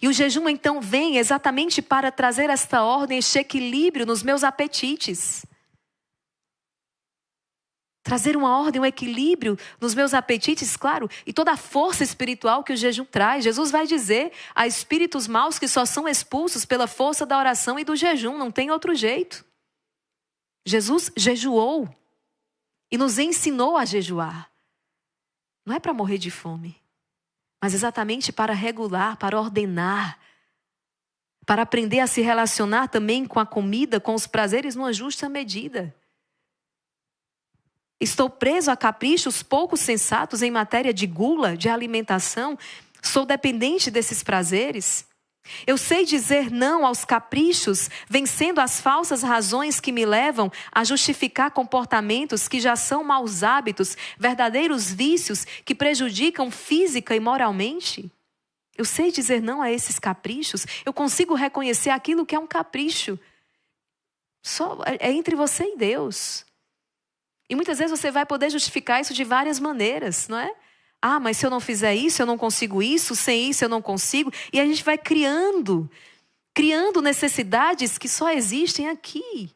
E o jejum então vem exatamente para trazer esta ordem, este equilíbrio nos meus apetites. Trazer uma ordem, um equilíbrio nos meus apetites, claro, e toda a força espiritual que o jejum traz. Jesus vai dizer a espíritos maus que só são expulsos pela força da oração e do jejum, não tem outro jeito. Jesus jejuou e nos ensinou a jejuar. Não é para morrer de fome, mas exatamente para regular, para ordenar, para aprender a se relacionar também com a comida, com os prazeres numa justa medida. Estou preso a caprichos pouco sensatos em matéria de gula, de alimentação. Sou dependente desses prazeres. Eu sei dizer não aos caprichos, vencendo as falsas razões que me levam a justificar comportamentos que já são maus hábitos, verdadeiros vícios que prejudicam física e moralmente. Eu sei dizer não a esses caprichos. Eu consigo reconhecer aquilo que é um capricho. Só é entre você e Deus. E muitas vezes você vai poder justificar isso de várias maneiras, não é? Ah, mas se eu não fizer isso, eu não consigo isso, sem isso eu não consigo. E a gente vai criando necessidades que só existem aqui.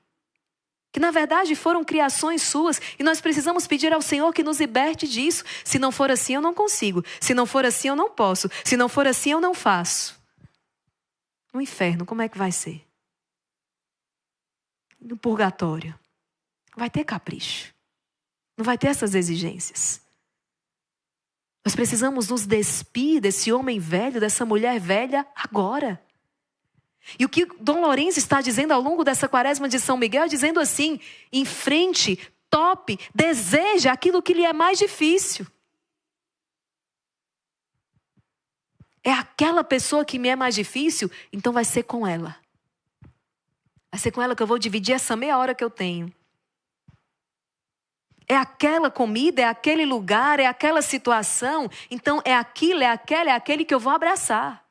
Que na verdade foram criações suas. E nós precisamos pedir ao Senhor que nos liberte disso. Se não for assim, eu não consigo. Se não for assim, eu não posso. Se não for assim, eu não faço. No inferno, como é que vai ser? No purgatório. Vai ter capricho. Não vai ter essas exigências. Nós precisamos nos despir desse homem velho, dessa mulher velha, agora. E o que Dom Lourenço está dizendo ao longo dessa quaresma de São Miguel, dizendo assim, enfrente, tope, deseje aquilo que lhe é mais difícil. É aquela pessoa que me é mais difícil, então vai ser com ela. Vai ser com ela que eu vou dividir essa meia hora que eu tenho. É aquela comida, é aquele lugar, é aquela situação. Então é aquilo, é aquele que eu vou abraçar.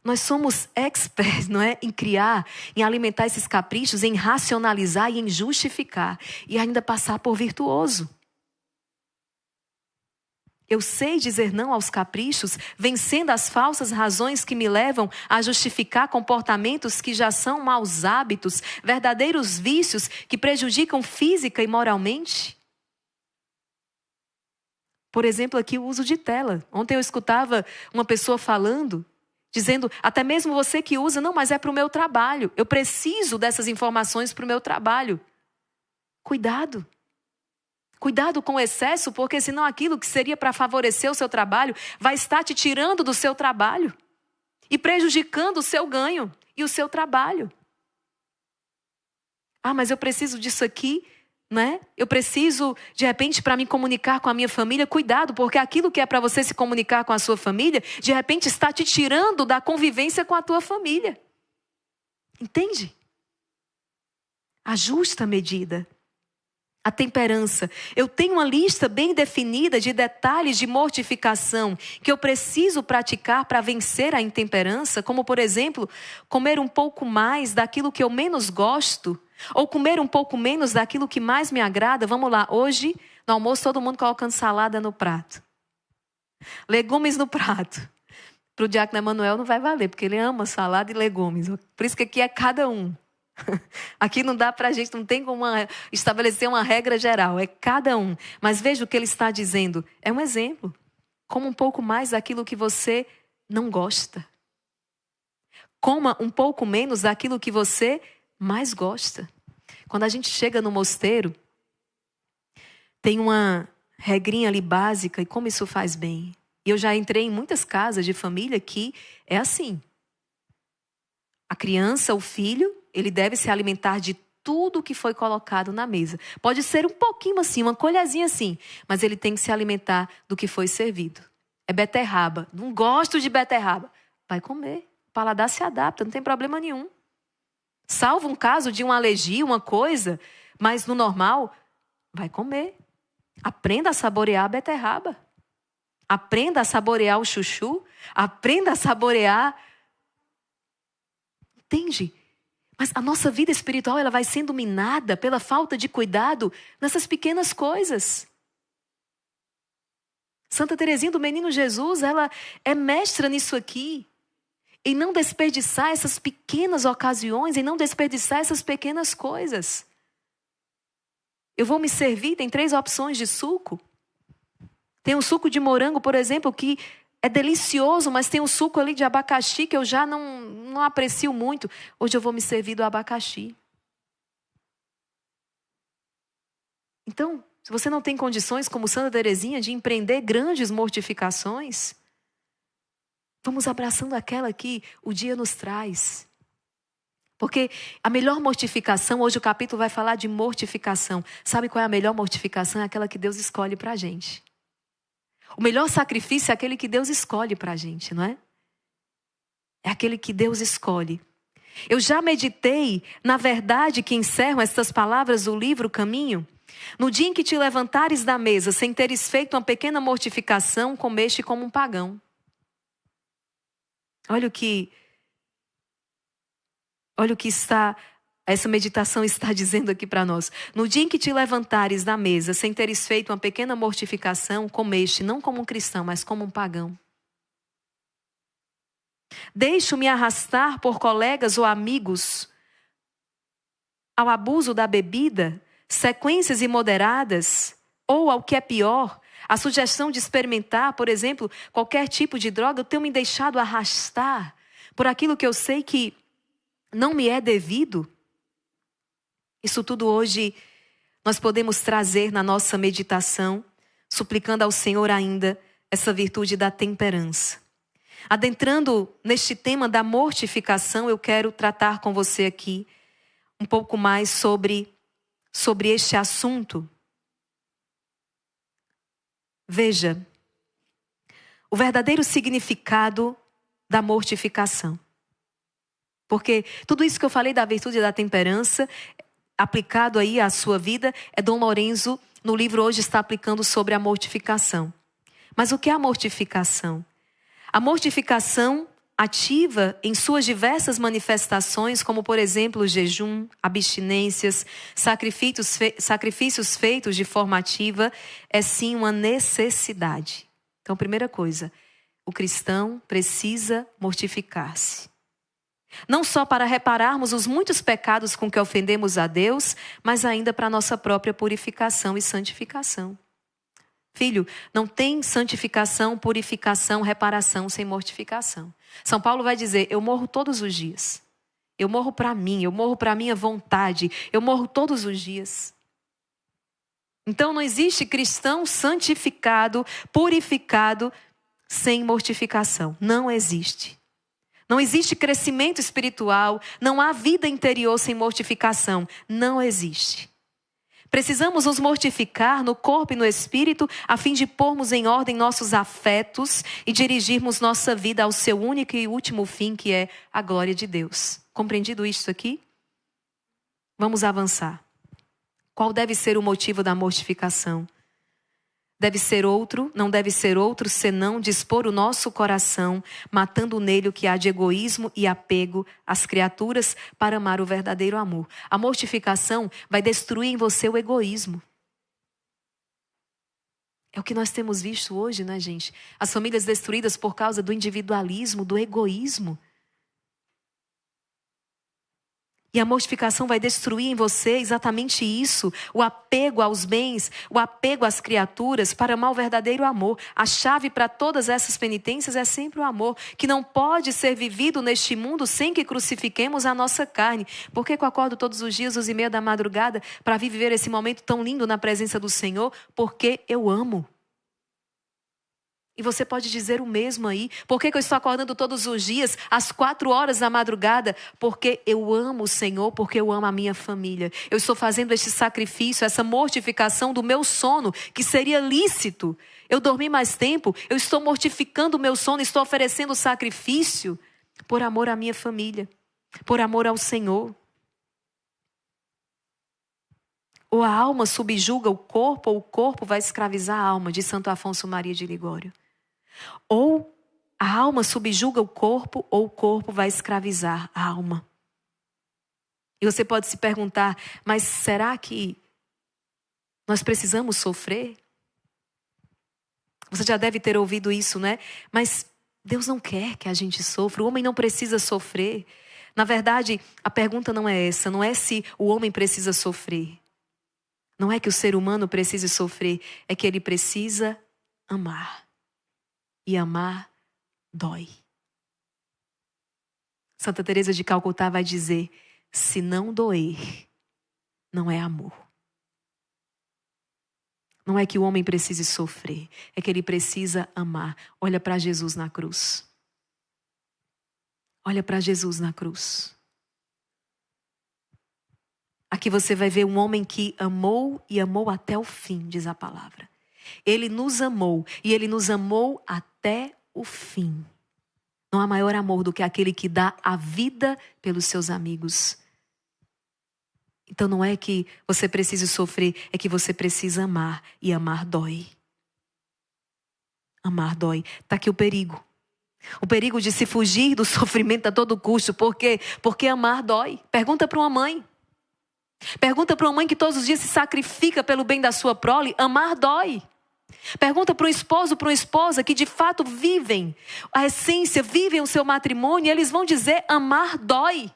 Nós somos experts, não é? Em criar, em alimentar esses caprichos, em racionalizar e em justificar. E ainda passar por virtuoso. Eu sei dizer não aos caprichos, vencendo as falsas razões que me levam a justificar comportamentos que já são maus hábitos, verdadeiros vícios que prejudicam física e moralmente. Por exemplo, aqui o uso de tela. Ontem eu escutava uma pessoa falando, dizendo, até mesmo você que usa, não, mas é para o meu trabalho. Eu preciso dessas informações para o meu trabalho. Cuidado. Cuidado com o excesso, porque senão aquilo que seria para favorecer o seu trabalho vai estar te tirando do seu trabalho e prejudicando o seu ganho e o seu trabalho. Ah, mas eu preciso disso aqui, né? Eu preciso, de repente, para me comunicar com a minha família. Cuidado, porque aquilo que é para você se comunicar com a sua família, de repente está te tirando da convivência com a tua família. Entende? A justa medida. A temperança. Eu tenho uma lista bem definida de detalhes de mortificação que eu preciso praticar para vencer a intemperança, como, por exemplo, comer um pouco mais daquilo que eu menos gosto, Ou comer um pouco menos daquilo que mais me agrada. Vamos lá, hoje no almoço todo mundo colocando salada no prato. Legumes no prato. Para o diácono Emanuel não vai valer, porque ele ama salada e legumes. Por isso que aqui é cada um. Aqui não dá para a gente, não tem como estabelecer uma regra geral, é cada um. Mas veja o que ele está dizendo, é um exemplo. Coma um pouco mais daquilo que você não gosta. Coma um pouco menos daquilo que você mais gosta. Quando a gente chega no mosteiro, tem uma regrinha ali básica, e como isso faz bem. E eu já entrei em muitas casas de família que é assim. A criança, o filho, ele deve se alimentar de tudo que foi colocado na mesa. Pode ser um pouquinho assim, uma colherzinha assim, mas ele tem que se alimentar do que foi servido. É beterraba. Não gosto de beterraba. Vai comer. O paladar se adapta, não tem problema nenhum. Salvo um caso de uma alergia, uma coisa, mas no normal, vai comer. Aprenda a saborear a beterraba. Aprenda a saborear o chuchu. Aprenda a saborear. Entende? Mas a nossa vida espiritual ela vai sendo minada pela falta de cuidado nessas pequenas coisas. Santa Teresinha do Menino Jesus, ela é mestra nisso aqui. Em não desperdiçar essas pequenas ocasiões, em não desperdiçar essas pequenas coisas. Eu vou me servir, tem 3 opções de suco. Tem um suco de morango, por exemplo, que é delicioso, mas tem um suco ali de abacaxi que eu já não aprecio muito. Hoje eu vou me servir do abacaxi. Então, se você não tem condições, como Santa Teresinha, de empreender grandes mortificações, vamos abraçando aquela que o dia nos traz. Porque a melhor mortificação, hoje o capítulo vai falar de mortificação. Sabe qual é a melhor mortificação? É aquela que Deus escolhe para a gente. O melhor sacrifício é aquele que Deus escolhe para a gente, não é? É aquele que Deus escolhe. Eu já meditei na verdade que encerram estas palavras do livro Caminho. No dia em que te levantares da mesa, sem teres feito uma pequena mortificação, comeste como um pagão. Olha o que essa meditação está dizendo aqui para nós. No dia em que te levantares da mesa, sem teres feito uma pequena mortificação, comeste não como um cristão, mas como um pagão. Deixo-me arrastar por colegas ou amigos ao abuso da bebida, sequências imoderadas, ou ao que é pior, a sugestão de experimentar, por exemplo, qualquer tipo de droga. Eu tenho me deixado arrastar por aquilo que eu sei que não me é devido. Isso tudo hoje nós podemos trazer na nossa meditação, suplicando ao Senhor ainda essa virtude da temperança. Adentrando neste tema da mortificação, eu quero tratar com você aqui um pouco mais sobre este assunto. Veja, o verdadeiro significado da mortificação. Porque tudo isso que eu falei da virtude da temperança, aplicado aí à sua vida, é Dom Lorenzo, no livro hoje, está aplicando sobre a mortificação. Mas o que é a mortificação? A mortificação ativa em suas diversas manifestações, como por exemplo o jejum, abstinências, sacrifícios feitos de forma ativa, é sim uma necessidade. Então, primeira coisa, o cristão precisa mortificar-se. Não só para repararmos os muitos pecados com que ofendemos a Deus, mas ainda para a nossa própria purificação e santificação. Filho, não tem santificação, purificação, reparação sem mortificação. São Paulo vai dizer, eu morro todos os dias. Eu morro para mim, eu morro para a minha vontade, eu morro todos os dias. Então não existe cristão santificado, purificado, sem mortificação. Não existe. Não existe crescimento espiritual, não há vida interior sem mortificação. Não existe. Precisamos nos mortificar no corpo e no espírito, a fim de pormos em ordem nossos afetos e dirigirmos nossa vida ao seu único e último fim, que é a glória de Deus. Compreendido isto aqui? Vamos avançar. Qual deve ser o motivo da mortificação? não deve ser outro senão dispor o nosso coração, matando nele o que há de egoísmo e apego às criaturas para amar o verdadeiro amor. A mortificação vai destruir em você o egoísmo. É o que nós temos visto hoje, né, gente? As famílias destruídas por causa do individualismo, do egoísmo. E a mortificação vai destruir em você exatamente isso, o apego aos bens, o apego às criaturas para amar o verdadeiro amor. A chave para todas essas penitências é sempre o amor, que não pode ser vivido neste mundo sem que crucifiquemos a nossa carne. Por que eu acordo todos os dias, 11h30 da madrugada, para viver esse momento tão lindo na presença do Senhor? Porque eu amo. E você pode dizer o mesmo aí. Por que eu estou acordando todos os dias, às 4h da madrugada? Porque eu amo o Senhor, porque eu amo a minha família. Eu estou fazendo este sacrifício, essa mortificação do meu sono, que seria lícito. Eu dormi mais tempo, eu estou mortificando o meu sono, estou oferecendo sacrifício por amor à minha família, por amor ao Senhor. Ou a alma subjuga o corpo, ou o corpo vai escravizar a alma, diz Santo Afonso Maria de Ligório. Ou a alma subjuga o corpo, ou o corpo vai escravizar a alma. E você pode se perguntar, mas será que nós precisamos sofrer? Você já deve ter ouvido isso, né? Mas Deus não quer que a gente sofra, o homem não precisa sofrer. Na verdade, a pergunta não é essa, não é se o homem precisa sofrer. Não é que o ser humano precise sofrer, é que ele precisa amar. E amar dói. Santa Teresa de Calcutá vai dizer, se não doer, não é amor. Não é que o homem precise sofrer, é que ele precisa amar. Olha para Jesus na cruz. Olha para Jesus na cruz. Aqui você vai ver um homem que amou e amou até o fim, diz a palavra. Ele nos amou e ele nos amou até o fim. Não há maior amor do que aquele que dá a vida pelos seus amigos. Então não é que você precise sofrer, é que você precisa amar. E amar dói. Amar dói. Está aqui o perigo. O perigo de se fugir do sofrimento a todo custo. Por quê? Porque amar dói. Pergunta para uma mãe. Pergunta para uma mãe que todos os dias se sacrifica pelo bem da sua prole. Amar dói. Pergunta para um esposo, para uma esposa que de fato vivem a essência, vivem o seu matrimônio, e eles vão dizer, amar dói.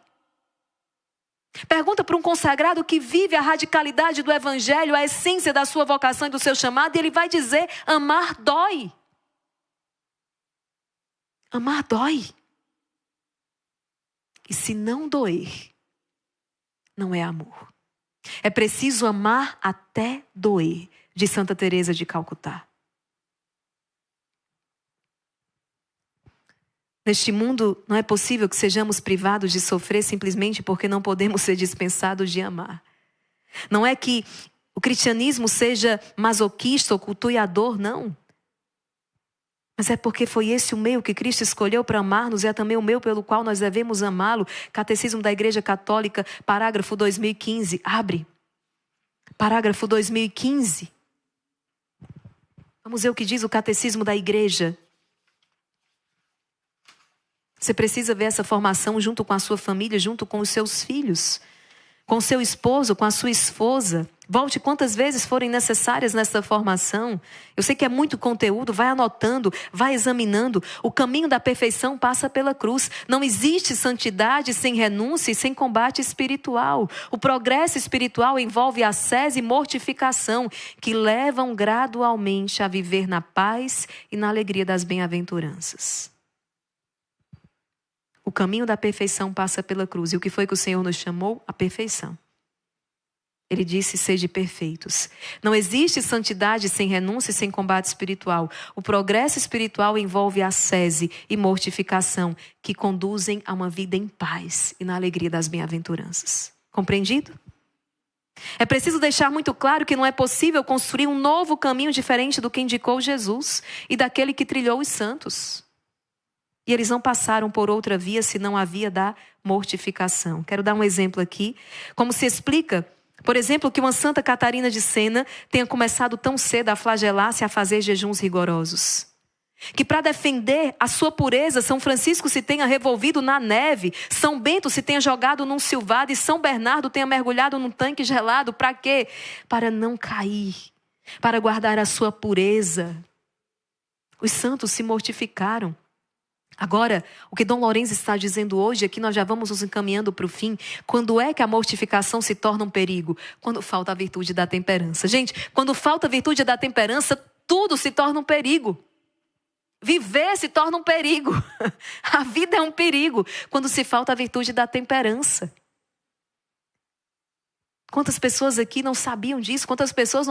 Pergunta para um consagrado que vive a radicalidade do evangelho, a essência da sua vocação e do seu chamado, e ele vai dizer, amar dói. Amar dói. E se não doer, não é amor. É preciso amar até doer, de Santa Teresa de Calcutá. Neste mundo, não é possível que sejamos privados de sofrer simplesmente porque não podemos ser dispensados de amar. Não é que o cristianismo seja masoquista ou cultuador, não. Mas é porque foi esse o meio que Cristo escolheu para amar-nos e é também o meio pelo qual nós devemos amá-lo. Catecismo da Igreja Católica, parágrafo 2015. Abre. Parágrafo 2015. Vamos ver o que diz o Catecismo da Igreja. Você precisa ver essa formação junto com a sua família, junto com os seus filhos, com o seu esposo, com a sua esposa. Volte quantas vezes forem necessárias nessa formação. Eu sei que é muito conteúdo, vai anotando, vai examinando. O caminho da perfeição passa pela cruz. Não existe santidade sem renúncia e sem combate espiritual. O progresso espiritual envolve ascese e mortificação, que levam gradualmente a viver na paz e na alegria das bem-aventuranças. O caminho da perfeição passa pela cruz. E o que foi que o Senhor nos chamou? A perfeição. Ele disse, sede perfeitos. Não existe santidade sem renúncia e sem combate espiritual. O progresso espiritual envolve ascese e mortificação, que conduzem a uma vida em paz e na alegria das bem-aventuranças. Compreendido? É preciso deixar muito claro que não é possível construir um novo caminho diferente do que indicou Jesus e daquele que trilhou os santos. E eles não passaram por outra via senão a via da mortificação. Quero dar um exemplo aqui. Como se explica Por exemplo, que uma Santa Catarina de Sena tenha começado tão cedo a flagelar-se a fazer jejuns rigorosos. Que para defender a sua pureza, São Francisco se tenha revolvido na neve, São Bento se tenha jogado num silvado e São Bernardo tenha mergulhado num tanque gelado. Para quê? Para não cair, para guardar a sua pureza. Os santos se mortificaram. Agora, o que Dom Lourenço está dizendo hoje é que nós já vamos nos encaminhando para o fim. Quando é que a mortificação se torna um perigo? Quando falta a virtude da temperança. Gente, quando falta a virtude da temperança, tudo se torna um perigo. Viver se torna um perigo. A vida é um perigo quando se falta a virtude da temperança. Quantas pessoas aqui não sabiam disso? Quantas pessoas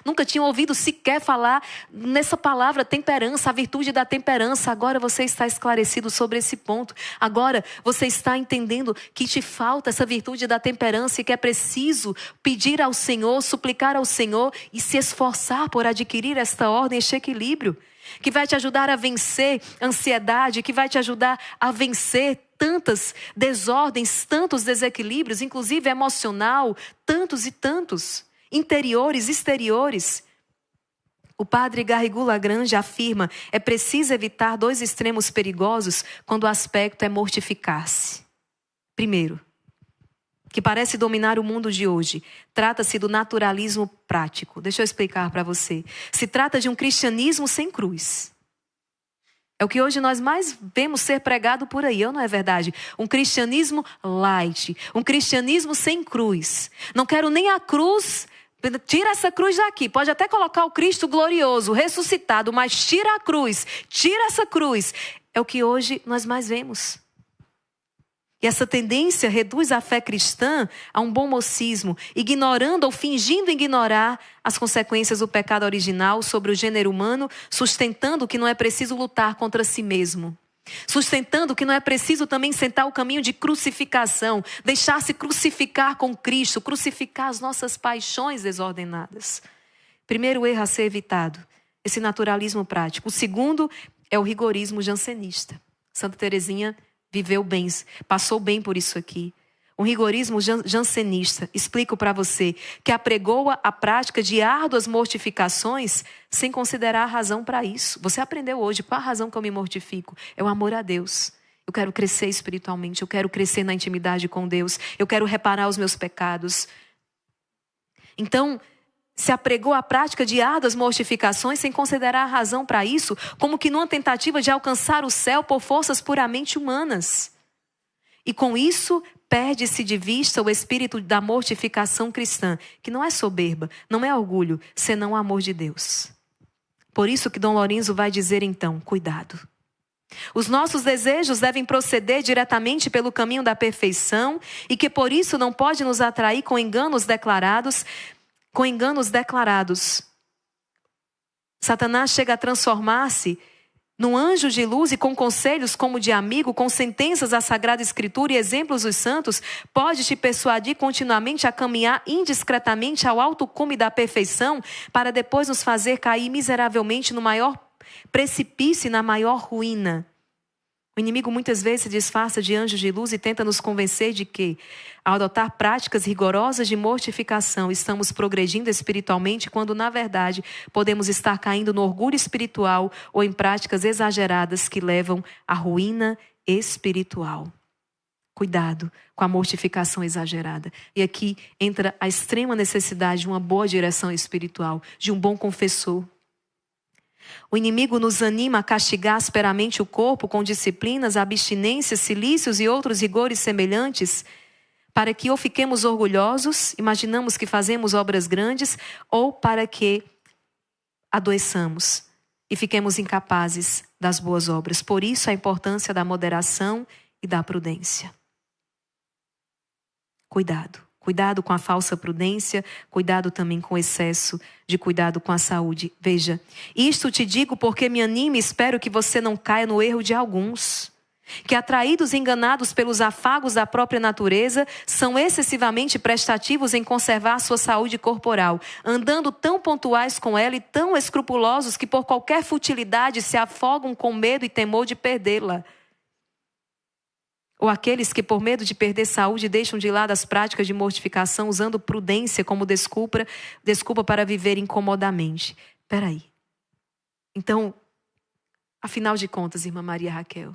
nunca tinham ouvido sequer falar nessa palavra temperança, a virtude da temperança. Agora você está esclarecido sobre esse ponto. Agora você está entendendo que te falta essa virtude da temperança e que é preciso pedir ao Senhor, suplicar ao Senhor e se esforçar por adquirir esta ordem, este equilíbrio. Que vai te ajudar a vencer a ansiedade, que vai te ajudar a vencer tantas desordens, tantos desequilíbrios, inclusive emocional, tantos e tantos, interiores, exteriores. O padre Garrigou Lagrange afirma: é preciso evitar dois extremos perigosos quando o aspecto é mortificar-se. Primeiro, que parece dominar o mundo de hoje. Trata-se do naturalismo prático. Deixa eu explicar para você. Se trata de um cristianismo sem cruz. É o que hoje nós mais vemos ser pregado por aí, ou não é verdade? Um cristianismo light, um cristianismo sem cruz. Não quero nem a cruz, tira essa cruz daqui. Pode até colocar o Cristo glorioso, ressuscitado, mas tira a cruz, tira essa cruz. É o que hoje nós mais vemos. E essa tendência reduz a fé cristã a um bom mocismo, ignorando ou fingindo ignorar as consequências do pecado original sobre o gênero humano, sustentando que não é preciso lutar contra si mesmo. Sustentando que não é preciso também sentar o caminho de crucificação, deixar-se crucificar com Cristo, crucificar as nossas paixões desordenadas. Primeiro erro a ser evitado, esse naturalismo prático. O segundo é o rigorismo jansenista. Santa Teresinha viveu bem, passou bem por isso aqui. Um rigorismo jansenista, explico para você, que apregoa a prática de árduas mortificações sem considerar a razão para isso. Você aprendeu hoje, qual a razão que eu me mortifico? É o amor a Deus. Eu quero crescer espiritualmente, eu quero crescer na intimidade com Deus, eu quero reparar os meus pecados. Então, se apregou a prática de árduas mortificações sem considerar a razão para isso, como que numa tentativa de alcançar o céu por forças puramente humanas. E com isso, perde-se de vista o espírito da mortificação cristã, que não é soberba, não é orgulho, senão o amor de Deus. Por isso que Dom Lourenço vai dizer então, cuidado. Os nossos desejos devem proceder diretamente pelo caminho da perfeição e que por isso não pode nos atrair com enganos declarados. Satanás chega a transformar-se num anjo de luz e com conselhos como de amigo, com sentenças da Sagrada Escritura e exemplos dos santos, pode te persuadir continuamente a caminhar indiscretamente ao alto cume da perfeição para depois nos fazer cair miseravelmente no maior precipício e na maior ruína. O inimigo muitas vezes se disfarça de anjo de luz e tenta nos convencer de que, ao adotar práticas rigorosas de mortificação, estamos progredindo espiritualmente, quando, na verdade, podemos estar caindo no orgulho espiritual ou em práticas exageradas que levam à ruína espiritual. Cuidado com a mortificação exagerada. E aqui entra a extrema necessidade de uma boa direção espiritual, de um bom confessor. O inimigo nos anima a castigar asperamente o corpo com disciplinas, abstinências, cilícios e outros rigores semelhantes, para que ou fiquemos orgulhosos, imaginamos que fazemos obras grandes, ou para que adoeçamos e fiquemos incapazes das boas obras. Por isso a importância da moderação e da prudência. Cuidado. Cuidado com a falsa prudência, cuidado também com o excesso de cuidado com a saúde. Veja, isto te digo porque me anima e espero que você não caia no erro de alguns, que atraídos e enganados pelos afagos da própria natureza, são excessivamente prestativos em conservar sua saúde corporal, andando tão pontuais com ela e tão escrupulosos que por qualquer futilidade se afogam com medo e temor de perdê-la. Ou aqueles que, por medo de perder saúde, deixam de lado as práticas de mortificação, usando prudência como desculpa para viver incomodamente. Espera aí. Então, afinal de contas, irmã Maria Raquel,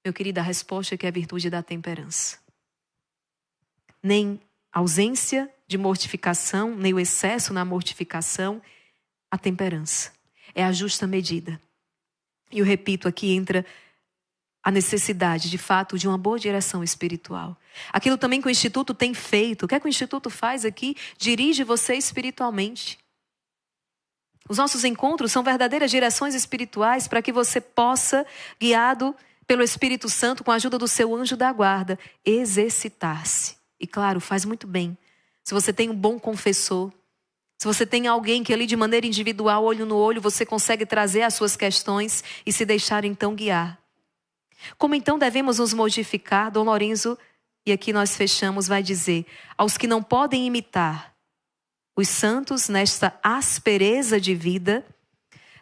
meu querido, a resposta é que é a virtude da temperança. Nem ausência de mortificação, nem o excesso na mortificação, a temperança. É a justa medida. E eu repito, aqui entra a necessidade, de fato, de uma boa direção espiritual. Aquilo também que o Instituto tem feito. O que é que o Instituto faz aqui? Dirige você espiritualmente. Os nossos encontros são verdadeiras direções espirituais para que você possa, guiado pelo Espírito Santo, com a ajuda do seu anjo da guarda, exercitar-se. E claro, faz muito bem. Se você tem um bom confessor, se você tem alguém que ali de maneira individual, olho no olho, você consegue trazer as suas questões e se deixar então guiar. Como então devemos nos modificar? Dom Lorenzo, e aqui nós fechamos, vai dizer: aos que não podem imitar os santos nesta aspereza de vida,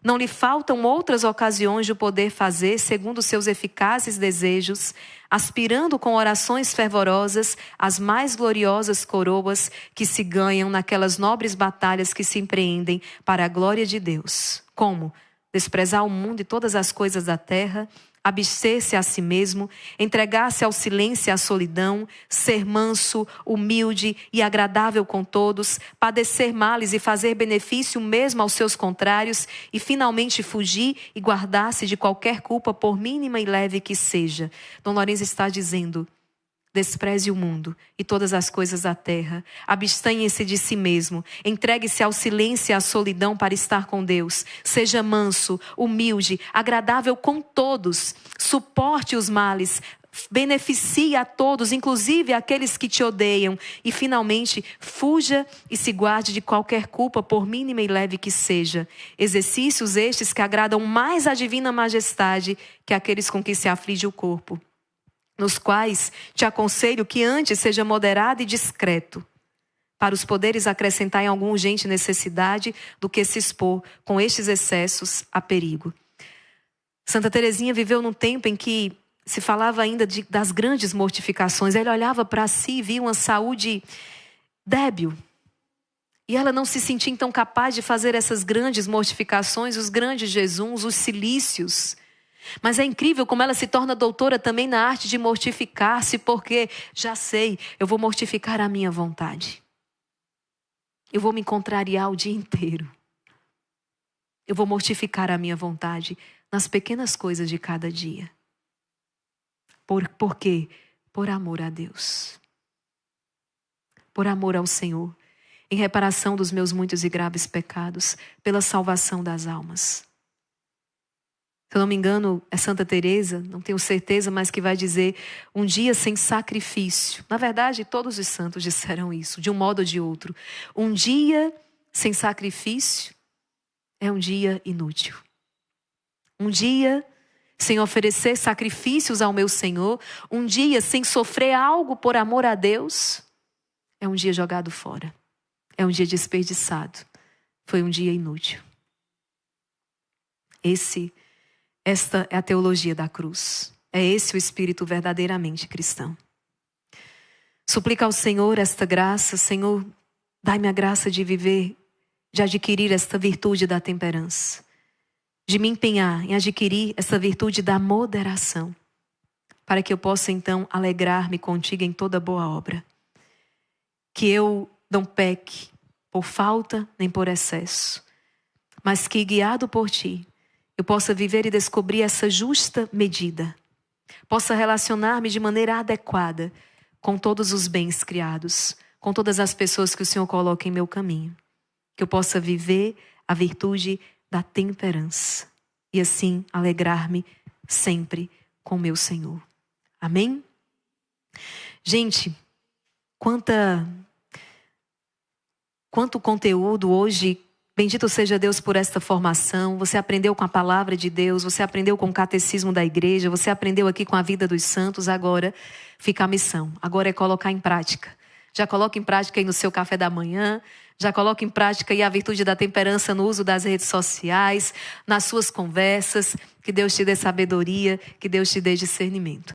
não lhe faltam outras ocasiões de o poder fazer segundo seus eficazes desejos, aspirando com orações fervorosas as mais gloriosas coroas que se ganham naquelas nobres batalhas que se empreendem para a glória de Deus. Como? Desprezar o mundo e todas as coisas da terra, abster-se a si mesmo, entregar-se ao silêncio e à solidão, ser manso, humilde e agradável com todos, padecer males e fazer benefício mesmo aos seus contrários e finalmente fugir e guardar-se de qualquer culpa, por mínima e leve que seja. Dom Lorenzo está dizendo: despreze o mundo e todas as coisas da terra. Abstenha-se de si mesmo. Entregue-se ao silêncio e à solidão para estar com Deus. Seja manso, humilde, agradável com todos. Suporte os males. Beneficie a todos, inclusive aqueles que te odeiam. E finalmente, fuja e se guarde de qualquer culpa, por mínima e leve que seja. Exercícios estes que agradam mais à divina majestade que aqueles com que se aflige o corpo, nos quais te aconselho que antes seja moderado e discreto, para os poderes acrescentar em alguma urgente necessidade do que se expor com estes excessos a perigo. Santa Teresinha viveu num tempo em que se falava ainda das grandes mortificações. Ela olhava para si e via uma saúde débil. E ela não se sentia então capaz de fazer essas grandes mortificações, os grandes jejuns, os cilícios. Mas é incrível como ela se torna doutora também na arte de mortificar-se, porque já sei, eu vou mortificar a minha vontade. Eu vou me contrariar o dia inteiro. Eu vou mortificar a minha vontade nas pequenas coisas de cada dia. Por quê? Por amor a Deus. Por amor ao Senhor. Em reparação dos meus muitos e graves pecados. Pela salvação das almas. Se eu não me engano, é Santa Teresa, não tenho certeza, mas que vai dizer: um dia sem sacrifício. Na verdade, todos os santos disseram isso, de um modo ou de outro. Um dia sem sacrifício é um dia inútil. Um dia sem oferecer sacrifícios ao meu Senhor, um dia sem sofrer algo por amor a Deus, é um dia jogado fora. É um dia desperdiçado. Foi um dia inútil. Esta é a teologia da cruz. É esse o espírito verdadeiramente cristão. Suplica ao Senhor esta graça. Senhor, dai-me a graça de viver, de adquirir esta virtude da temperança. De me empenhar em adquirir essa virtude da moderação. Para que eu possa então alegrar-me contigo em toda boa obra. Que eu não peque por falta nem por excesso. Mas que, guiado por ti, eu possa viver e descobrir essa justa medida. Possa relacionar-me de maneira adequada com todos os bens criados, com todas as pessoas que o Senhor coloca em meu caminho. Que eu possa viver a virtude da temperança. E assim alegrar-me sempre com meu Senhor. Amém? Gente, quanto conteúdo hoje. Bendito seja Deus por esta formação. Você aprendeu com a palavra de Deus, você aprendeu com o catecismo da igreja, você aprendeu aqui com a vida dos santos. Agora fica a missão, agora é colocar em prática. Já coloca em prática aí no seu café da manhã, já coloca em prática aí a virtude da temperança no uso das redes sociais, nas suas conversas. Que Deus te dê sabedoria, que Deus te dê discernimento.